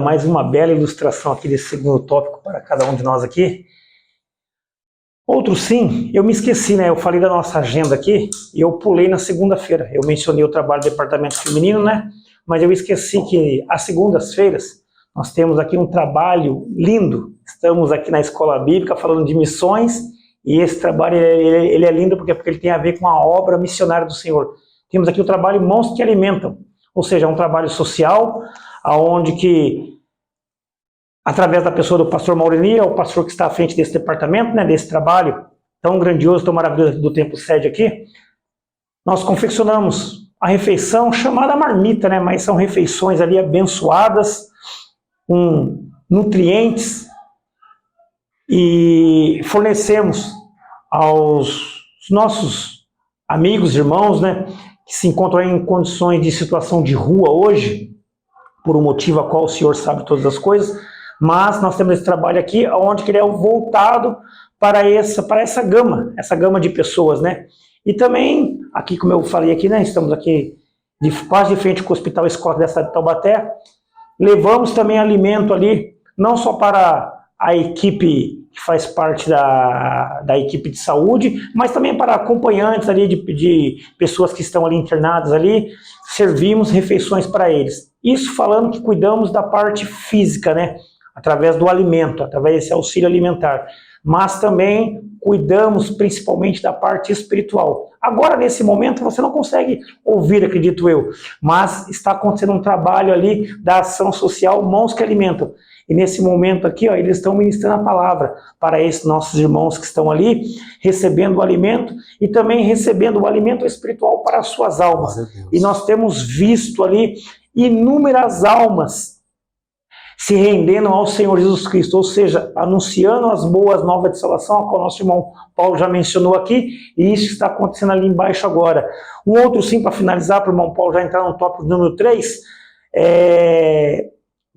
[SPEAKER 1] Mais uma bela ilustração aqui desse segundo tópico para cada um de nós aqui. Outro sim, eu me esqueci, né? Eu falei da nossa agenda aqui e eu pulei na segunda-feira. Eu mencionei o trabalho do departamento feminino, né? Mas eu esqueci que às segundas-feiras nós temos aqui um trabalho lindo. Estamos aqui na Escola Bíblica falando de missões e esse trabalho ele é lindo porque ele tem a ver com a obra missionária do Senhor. Temos aqui o trabalho Mãos que Alimentam, ou seja, é um trabalho social, onde que, através da pessoa do pastor Maureni, é o pastor que está à frente desse departamento, né, desse trabalho tão grandioso, tão maravilhoso do Templo Sede aqui, nós confeccionamos a refeição chamada marmita, né, mas são refeições ali abençoadas, com nutrientes, e fornecemos aos nossos amigos, irmãos, né, que se encontram em condições de situação de rua hoje, por um motivo a qual o Senhor sabe todas as coisas, mas nós temos esse trabalho aqui, onde ele é voltado para essa gama de pessoas, né? E também, aqui como eu falei aqui, né, estamos aqui quase de frente com o Hospital Escola da cidade de Taubaté, levamos também alimento ali, não só para a equipe que faz parte da equipe de saúde, mas também para acompanhantes ali de pessoas que estão ali internadas ali, servimos refeições para eles. Isso falando que cuidamos da parte física, né? Através do alimento, através desse auxílio alimentar. Mas também cuidamos principalmente da parte espiritual. Agora, nesse momento, você não consegue ouvir, acredito eu, mas está acontecendo um trabalho ali da ação social Mãos que Alimentam. E nesse momento aqui, ó, eles estão ministrando a palavra para esses nossos irmãos que estão ali, recebendo o alimento e também recebendo o alimento espiritual para as suas almas. E nós temos visto ali inúmeras almas se rendendo ao Senhor Jesus Cristo, ou seja, anunciando as boas novas de salvação, a qual o nosso irmão Paulo já mencionou aqui, e isso está acontecendo ali embaixo agora. Um outro sim, para finalizar, para o irmão Paulo já entrar no tópico número 3,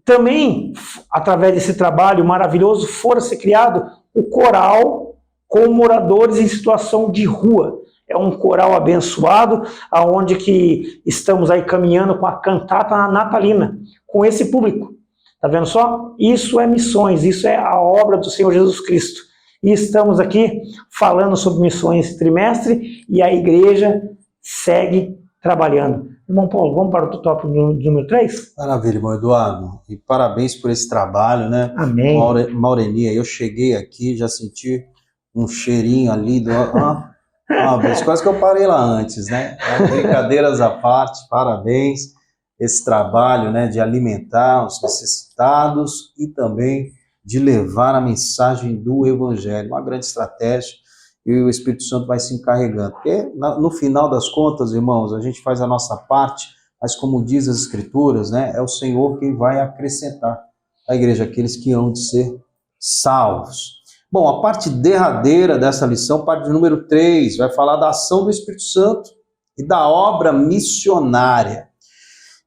[SPEAKER 1] também, através desse trabalho maravilhoso, fora ser criado o coral com moradores em situação de rua. É um coral abençoado, aonde que estamos aí caminhando com a cantata natalina, com esse público. Tá vendo só? Isso é missões, isso é a obra do Senhor Jesus Cristo. E estamos aqui falando sobre missões esse trimestre e a igreja segue trabalhando. Irmão Paulo, vamos para o tópico número 3?
[SPEAKER 2] Maravilha, irmão Eduardo. E parabéns por esse trabalho, né?
[SPEAKER 1] Amém.
[SPEAKER 2] Maurenia, eu cheguei aqui, já senti um cheirinho ali do... mas quase que eu parei lá antes, né? Brincadeiras à parte, parabéns. Esse trabalho, né, de alimentar os necessitados e também de levar a mensagem do Evangelho. Uma grande estratégia e o Espírito Santo vai se encarregando. Porque no final das contas, irmãos, a gente faz a nossa parte, mas como diz as Escrituras, né, é o Senhor quem vai acrescentar à igreja aqueles que hão de ser salvos. Bom, a parte derradeira dessa lição, parte número 3, vai falar da ação do Espírito Santo e da obra missionária.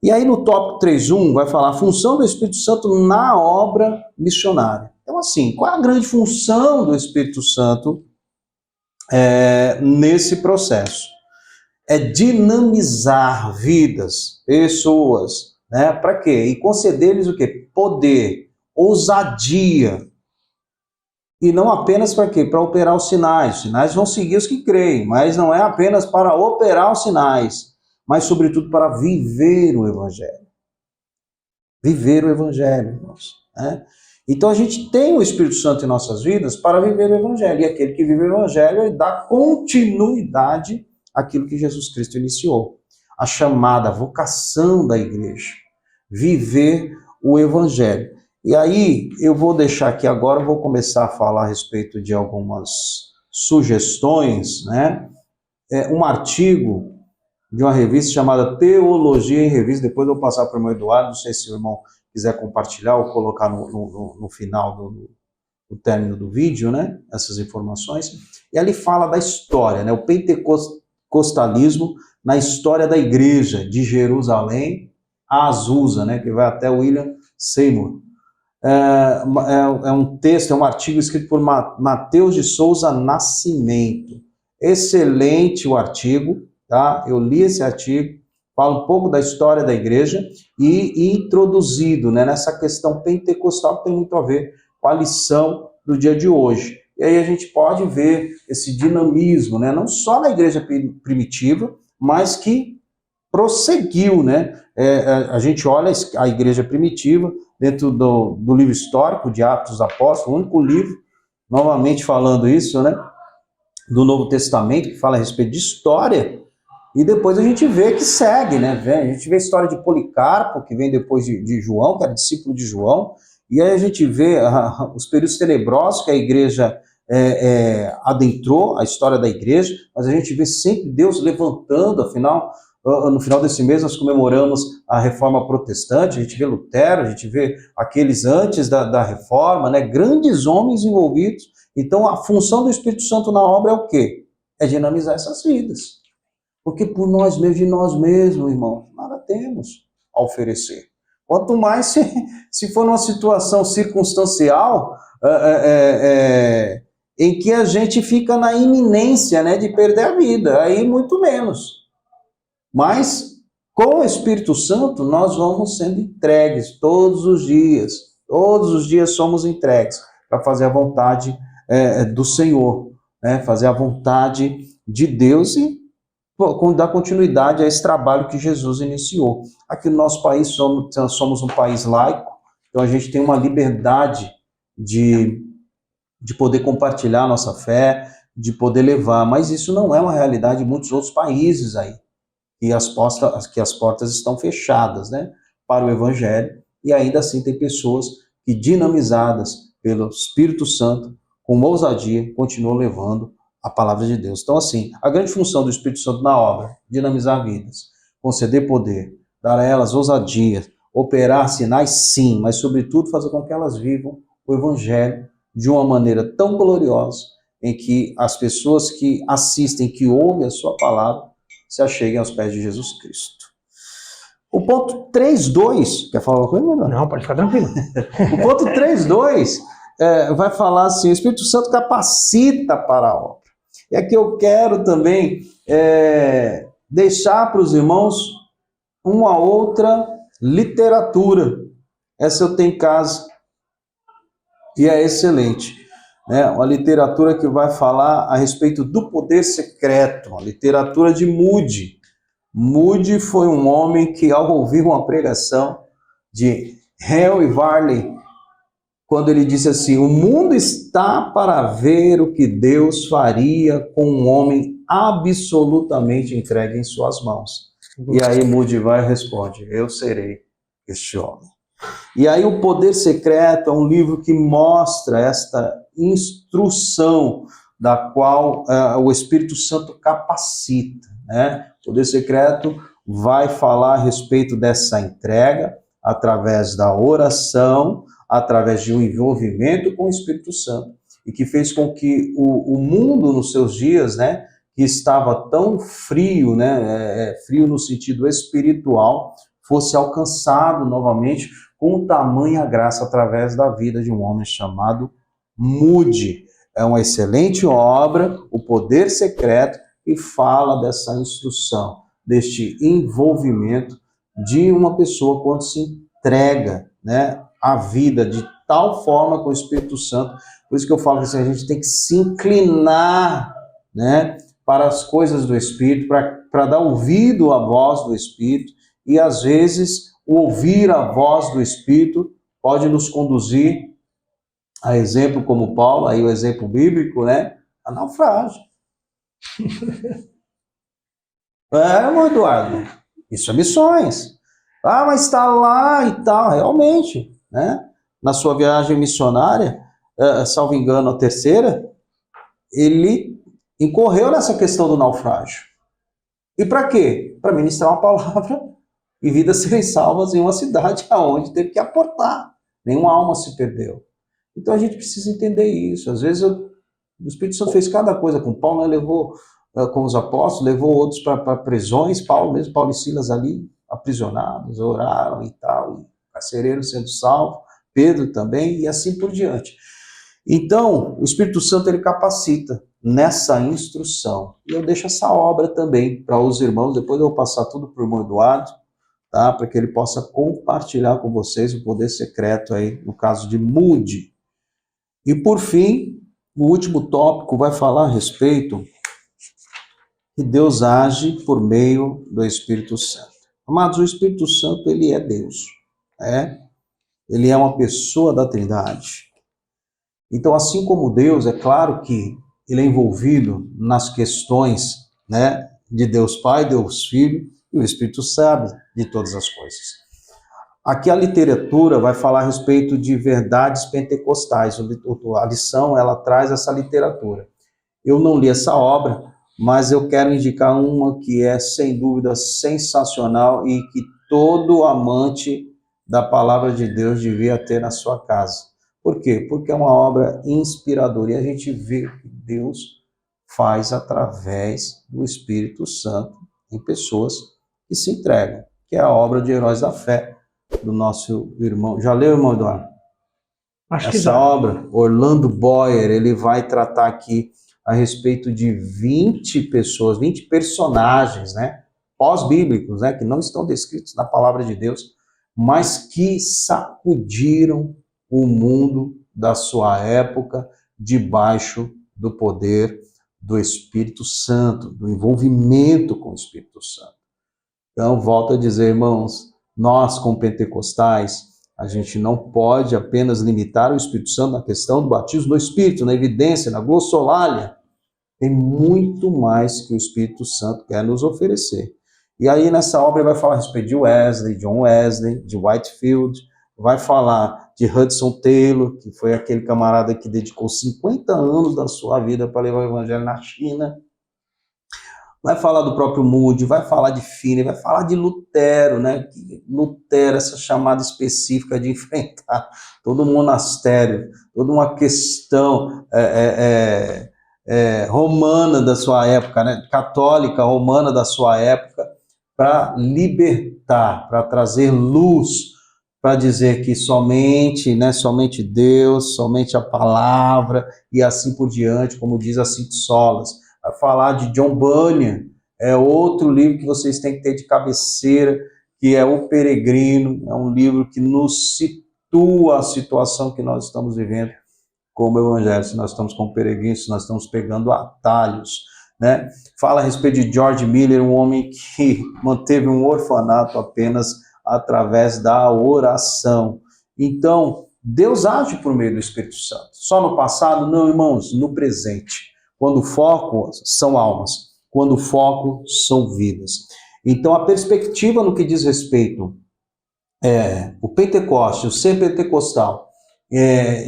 [SPEAKER 2] E aí no tópico 3.1 vai falar a função do Espírito Santo na obra missionária. Então assim, qual é a grande função do Espírito Santo nesse processo? É dinamizar vidas, pessoas, né? Para quê? E conceder-lhes o quê? Poder, ousadia. E não apenas para quê? Para operar os sinais. Os sinais vão seguir os que creem, mas não é apenas para operar os sinais, mas sobretudo para viver o Evangelho. Viver o Evangelho, irmãos. Né? Então a gente tem o Espírito Santo em nossas vidas para viver o Evangelho. E aquele que vive o Evangelho, ele dá continuidade àquilo que Jesus Cristo iniciou. A chamada, a vocação da igreja. Viver o Evangelho. E aí, eu vou deixar aqui agora, eu vou começar a falar a respeito de algumas sugestões, né? Um artigo de uma revista chamada Teologia em Revista, depois eu vou passar para o irmão Eduardo, não sei se o irmão quiser compartilhar ou colocar no final do término do vídeo, né? Essas informações. E ali fala da história, né? O pentecostalismo na história da igreja, de Jerusalém a Azusa, né? Que vai até William Seymour. É um texto, é um artigo escrito por Mateus de Souza Nascimento. Excelente o artigo, tá? Eu li esse artigo, fala um pouco da história da igreja e introduzido, né, nessa questão pentecostal que tem muito a ver com a lição do dia de hoje. E aí a gente pode ver esse dinamismo, né, não só na igreja primitiva, mas que prosseguiu, né? A gente olha a igreja primitiva dentro do livro histórico de Atos dos Apóstolos, o único livro, novamente falando isso, né? Do Novo Testamento, que fala a respeito de história, e depois a gente vê que segue, né? A gente vê a história de Policarpo, que vem depois de João, que era discípulo de João, e aí a gente vê os períodos tenebrosos que a igreja adentrou, a história da igreja, mas a gente vê sempre Deus levantando, afinal, no final desse mês nós comemoramos a Reforma Protestante, a gente vê Lutero, a gente vê aqueles antes da Reforma, né? Grandes homens envolvidos. Então a função do Espírito Santo na obra é o quê? É dinamizar essas vidas. Porque por nós mesmos, de nós mesmos, irmão, nada temos a oferecer. Quanto mais se for numa situação circunstancial em que a gente fica na iminência, né, de perder a vida, aí muito menos. Mas com o Espírito Santo nós vamos sendo entregues todos os dias somos entregues para fazer a vontade do Senhor, né? Fazer a vontade de Deus e dar continuidade a esse trabalho que Jesus iniciou. Aqui no nosso país somos um país laico, então a gente tem uma liberdade de poder compartilhar a nossa fé, de poder levar, mas isso não é uma realidade em muitos outros países aí. E que as portas estão fechadas, né, para o Evangelho, e ainda assim tem pessoas que, dinamizadas pelo Espírito Santo, com ousadia, continuam levando a palavra de Deus. Então, assim, a grande função do Espírito Santo na obra, dinamizar vidas, conceder poder, dar a elas ousadia, operar sinais, sim, mas, sobretudo, fazer com que elas vivam o Evangelho de uma maneira tão gloriosa, em que as pessoas que assistem, que ouvem a sua palavra, se acheguem aos pés de Jesus Cristo. O ponto 3.2, quer falar uma coisa?
[SPEAKER 1] Não, pode ficar tranquilo.
[SPEAKER 2] O ponto 3.2 vai falar assim, o Espírito Santo capacita para a obra. E aqui eu quero também deixar para os irmãos uma outra literatura. Essa eu tenho em casa e é excelente. Uma literatura que vai falar a respeito do poder secreto, a literatura de Moody. Moody foi um homem que, ao ouvir uma pregação de Henry Varley, quando ele disse assim: o mundo está para ver o que Deus faria com um homem absolutamente entregue em suas mãos. E aí Moody vai e responde: eu serei este homem. E aí O Poder Secreto é um livro que mostra esta instrução da qual o Espírito Santo capacita, né? O Poder Secreto vai falar a respeito dessa entrega através da oração, através de um envolvimento com o Espírito Santo, e que fez com que o mundo nos seus dias, né, que estava tão frio, né, frio no sentido espiritual, fosse alcançado novamente com tamanha graça através da vida de um homem chamado Moody. É uma excelente obra, O Poder Secreto, que fala dessa instrução, deste envolvimento de uma pessoa quando se entrega, né, a vida de tal forma com o Espírito Santo. Por isso que eu falo que assim, a gente tem que se inclinar, né, para as coisas do Espírito, para dar ouvido à voz do Espírito, e às vezes o ouvir a voz do Espírito pode nos conduzir a exemplo como Paulo, aí o exemplo bíblico, né, a naufrágio. Irmão Eduardo, isso é missões. Ah, mas está lá e tal, realmente, né? Na sua viagem missionária, salvo engano, a terceira, ele incorreu nessa questão do naufrágio. E para quê? Para ministrar uma palavra e vidas serem salvas em uma cidade aonde teve que aportar. Nenhuma alma se perdeu. Então a gente precisa entender isso. Às vezes o Espírito Santo fez cada coisa com Paulo, né? Levou com os apóstolos, levou outros para prisões, Paulo e Silas ali aprisionados, oraram e tal, e carcereiro sendo salvo, Pedro também, e assim por diante. Então, o Espírito Santo, ele capacita nessa instrução. E eu deixo essa obra também para os irmãos, depois eu vou passar tudo para o irmão Eduardo, tá? Para que ele possa compartilhar com vocês o poder secreto aí, no caso de Moody. E por fim, o último tópico vai falar a respeito que Deus age por meio do Espírito Santo. Amados, o Espírito Santo, ele é Deus, né? Ele é uma pessoa da Trindade. Então, assim como Deus, é claro que ele é envolvido nas questões, né, de Deus Pai, Deus Filho, e o Espírito sabe de todas as coisas. Aqui a literatura vai falar a respeito de verdades pentecostais. A lição, ela traz essa literatura. Eu não li essa obra, mas eu quero indicar uma que é, sem dúvida, sensacional e que todo amante da palavra de Deus devia ter na sua casa. Por quê? Porque é uma obra inspiradora e a gente vê o que Deus faz através do Espírito Santo em pessoas que se entregam, que é a obra de Heróis da Fé do nosso irmão. Já leu, irmão Eduardo?
[SPEAKER 1] Acho que
[SPEAKER 2] Essa
[SPEAKER 1] já.
[SPEAKER 2] obra, Orlando Boyer, ele vai tratar aqui a respeito de 20 pessoas, 20 personagens, né, pós-bíblicos, né, que não estão descritos na palavra de Deus, mas que sacudiram o mundo da sua época debaixo do poder do Espírito Santo, do envolvimento com o Espírito Santo. Então, volto a dizer, irmãos, nós como pentecostais, a gente não pode apenas limitar o Espírito Santo na questão do batismo no Espírito, na evidência, na glossolalia. Tem muito mais que o Espírito Santo quer nos oferecer. E aí nessa obra ele vai falar a respeito de Wesley, John Wesley, de Whitefield, vai falar de Hudson Taylor, que foi aquele camarada que dedicou 50 anos da sua vida para levar o evangelho na China. Vai falar do próprio Moody, vai falar de Finney, vai falar de Lutero, né? Lutero, essa chamada específica de enfrentar todo um monastério, toda uma questão romana da sua época, né? Católica romana da sua época, para libertar, para trazer luz, para dizer que somente, né, somente Deus, somente a palavra e assim por diante, como diz a Cinco Solas. Vai falar de John Bunyan, é outro livro que vocês têm que ter de cabeceira, que é O Peregrino, é um livro que nos situa a situação que nós estamos vivendo como evangelho, se nós estamos como peregrinos, se nós estamos pegando atalhos. né? Fala a respeito de George Miller, um homem que manteve um orfanato apenas através da oração. Então, Deus age por meio do Espírito Santo. Só no passado? Não, irmãos, no presente. Quando o foco são almas, quando o foco são vidas. Então, a perspectiva no que diz respeito o Pentecoste, o ser pentecostal,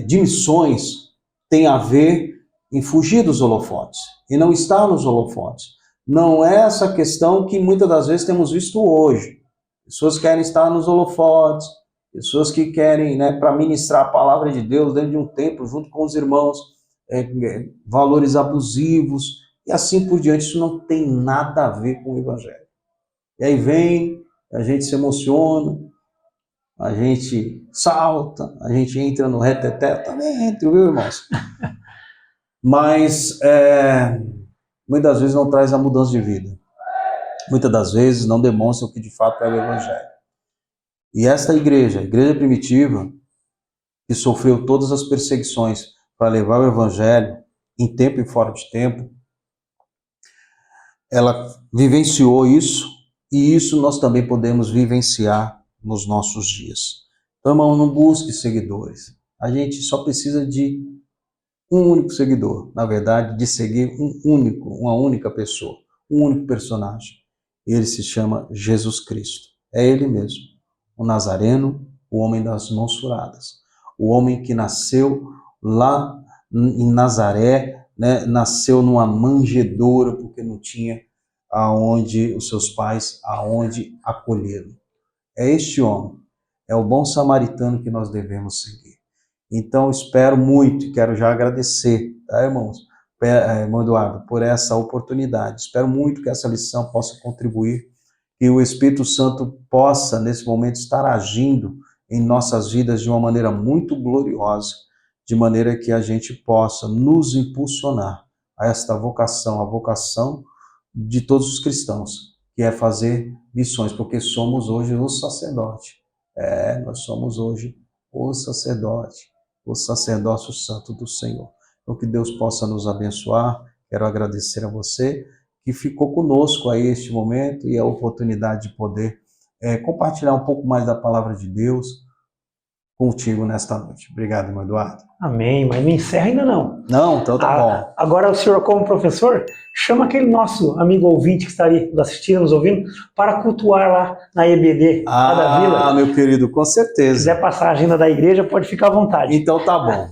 [SPEAKER 2] de missões, tem a ver em fugir dos holofotes e não estar nos holofotes. Não é essa questão que muitas das vezes temos visto hoje. Pessoas querem estar nos holofotes, pessoas que querem, para ministrar a palavra de Deus dentro de um templo, junto com os irmãos, valores abusivos, e assim por diante. Isso não tem nada a ver com o Evangelho. E aí vem, a gente se emociona, a gente salta, a gente entra no reteté, também entra, viu, irmãos? Mas muitas vezes não traz a mudança de vida. Muitas das vezes não demonstra o que de fato é o Evangelho. E esta igreja, a igreja primitiva, que sofreu todas as perseguições para levar o Evangelho em tempo e fora de tempo, ela vivenciou isso, e isso nós também podemos vivenciar nos nossos dias. Então, irmão, não busque seguidores. A gente só precisa de um único seguidor, na verdade, de seguir uma única pessoa, um único personagem. Ele se chama Jesus Cristo. É ele mesmo, o Nazareno, o homem das mãos furadas, o homem que nasceu lá em Nazaré, nasceu numa manjedoura, porque não tinha aonde os seus pais aonde acolhê-lo. É este homem, é o bom samaritano que nós devemos seguir. Então, espero muito e quero já agradecer, tá, irmãos? Irmão Eduardo, por essa oportunidade. Espero muito que essa lição possa contribuir, que o Espírito Santo possa, nesse momento, estar agindo em nossas vidas de uma maneira muito gloriosa, de maneira que a gente possa nos impulsionar a esta vocação, a vocação de todos os cristãos, que é fazer missões, porque somos hoje o sacerdote. Nós somos hoje o sacerdote, o sacerdócio santo do Senhor. Então, que Deus possa nos abençoar. Quero agradecer a você que ficou conosco aí este momento e a oportunidade de poder compartilhar um pouco mais da palavra de Deus contigo nesta noite. Obrigado, irmão Eduardo.
[SPEAKER 1] Amém, mas não encerra ainda não.
[SPEAKER 2] Não, então tá bom.
[SPEAKER 1] Agora o senhor, como professor, chama aquele nosso amigo ouvinte que está ali nos assistindo, nos ouvindo, para cultuar lá na EBD, lá da Vila.
[SPEAKER 2] Ah, meu querido, com certeza.
[SPEAKER 1] Se quiser passar a agenda da igreja, pode ficar à vontade.
[SPEAKER 2] Então tá bom.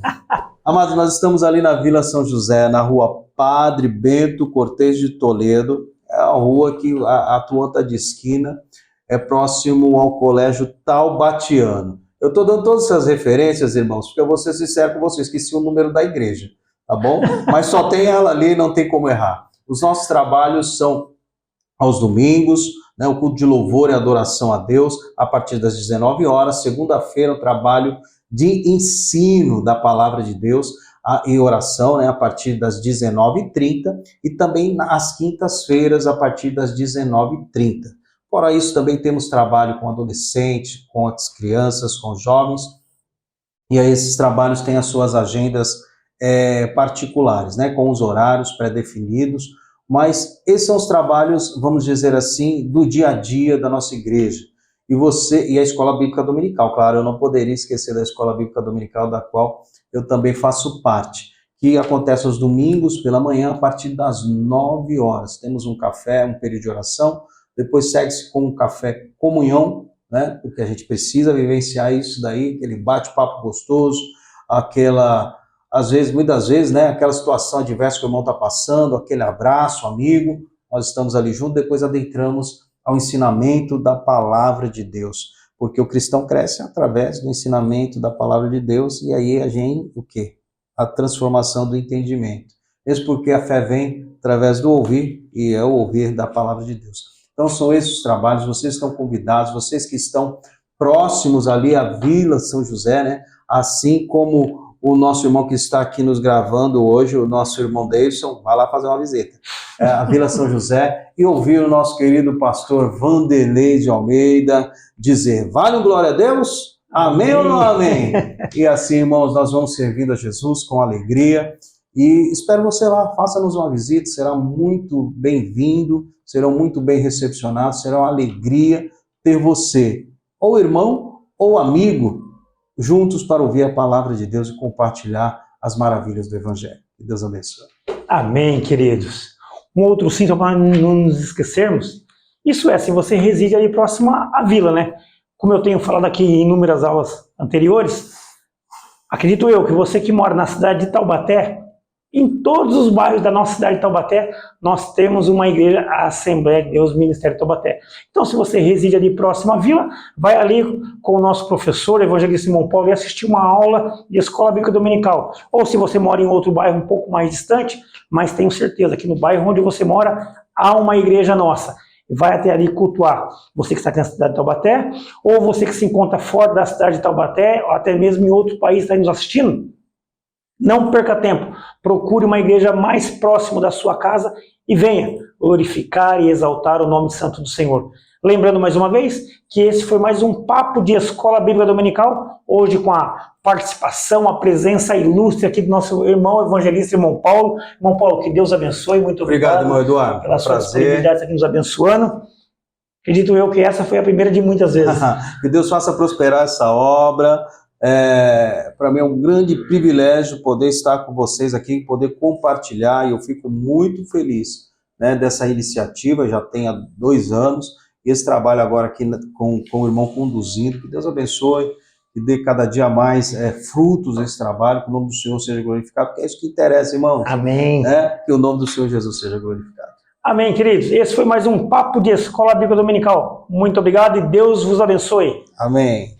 [SPEAKER 2] Amados, nós estamos ali na Vila São José, na rua Padre Bento Cortês de Toledo. É a rua que a tua está de esquina, é próximo ao Colégio Taubatiano. Eu estou dando todas essas referências, irmãos, porque eu vou ser sincero com vocês, esqueci o número da igreja, tá bom? Mas só tem ela ali, não tem como errar. Os nossos trabalhos são aos domingos, o culto de louvor e adoração a Deus, a partir das 19 horas. Segunda-feira, o trabalho de ensino da palavra de Deus e oração, a partir das 19h30, e também às quintas-feiras, a partir das 19h30. Fora isso, também temos trabalho com adolescentes, com as crianças, com os jovens, e aí esses trabalhos têm as suas agendas particulares, com os horários pré-definidos, mas esses são os trabalhos, vamos dizer assim, do dia a dia da nossa igreja. E a Escola Bíblica Dominical, claro, eu não poderia esquecer da Escola Bíblica Dominical, da qual eu também faço parte, que acontece aos domingos pela manhã, a partir das 9 horas. Temos um café, um período de oração, depois segue-se com um café comunhão, porque a gente precisa vivenciar isso daí, aquele bate-papo gostoso, muitas vezes, aquela situação adversa que o irmão está passando, aquele abraço, amigo, nós estamos ali juntos, depois adentramos ao ensinamento da palavra de Deus, porque o cristão cresce através do ensinamento da palavra de Deus, e aí a gente, o quê? A transformação do entendimento. Mesmo porque a fé vem através do ouvir, e é o ouvir da palavra de Deus. Então são esses os trabalhos, vocês estão convidados, vocês que estão próximos ali à Vila São José, assim como o nosso irmão que está aqui nos gravando hoje, o nosso irmão Davidson, vai lá fazer uma visita à Vila São José e ouvir o nosso querido pastor Vanderlei de Almeida dizer: vale um glória a Deus? Amém ou não amém? E assim, irmãos, nós vamos servindo a Jesus com alegria E espero você lá, faça-nos uma visita, será muito bem-vindo, serão muito bem recepcionados, será uma alegria ter você, ou irmão ou amigo, juntos para ouvir a palavra de Deus e compartilhar as maravilhas do Evangelho. Que Deus abençoe.
[SPEAKER 1] Amém, queridos. Um outro sim, só para não nos esquecermos, isso é, se você reside ali próximo à vila, né? Como eu tenho falado aqui em inúmeras aulas anteriores, acredito eu que você que mora na cidade de Taubaté, em todos os bairros da nossa cidade de Taubaté, nós temos uma igreja, a Assembleia de Deus Ministério de Taubaté. Então, se você reside ali próximo à vila, vai ali com o nosso professor, evangelista Simão Paulo, e assistir uma aula de escola bíblica dominical. Ou se você mora em outro bairro um pouco mais distante, mas tenho certeza que no bairro onde você mora, há uma igreja nossa. Vai até ali cultuar, você que está aqui na cidade de Taubaté, ou você que se encontra fora da cidade de Taubaté, ou até mesmo em outro país está nos assistindo. Não perca tempo, procure uma igreja mais próxima da sua casa e venha glorificar e exaltar o nome santo do Senhor. Lembrando mais uma vez que esse foi mais um papo de Escola Bíblica Dominical, hoje com a participação, a presença ilustre aqui do nosso irmão evangelista, irmão Paulo. Irmão Paulo, que Deus abençoe, muito obrigado,
[SPEAKER 2] irmão Eduardo,
[SPEAKER 1] pela sua disponibilidade aqui nos abençoando. Acredito eu que essa foi a primeira de muitas vezes.
[SPEAKER 2] Que Deus faça prosperar essa obra. Para mim é um grande privilégio poder estar com vocês aqui, poder compartilhar, e eu fico muito feliz, né, dessa iniciativa, já tem há 2 anos, e esse trabalho agora aqui com o irmão conduzindo. Que Deus abençoe, que dê cada dia mais frutos desse trabalho, que o nome do Senhor seja glorificado, porque é isso que interessa, irmãos.
[SPEAKER 1] Amém.
[SPEAKER 2] Que o nome do Senhor Jesus seja glorificado.
[SPEAKER 1] Amém, queridos. Esse foi mais um papo de Escola Bíblica Dominical. Muito obrigado e Deus vos abençoe.
[SPEAKER 2] Amém.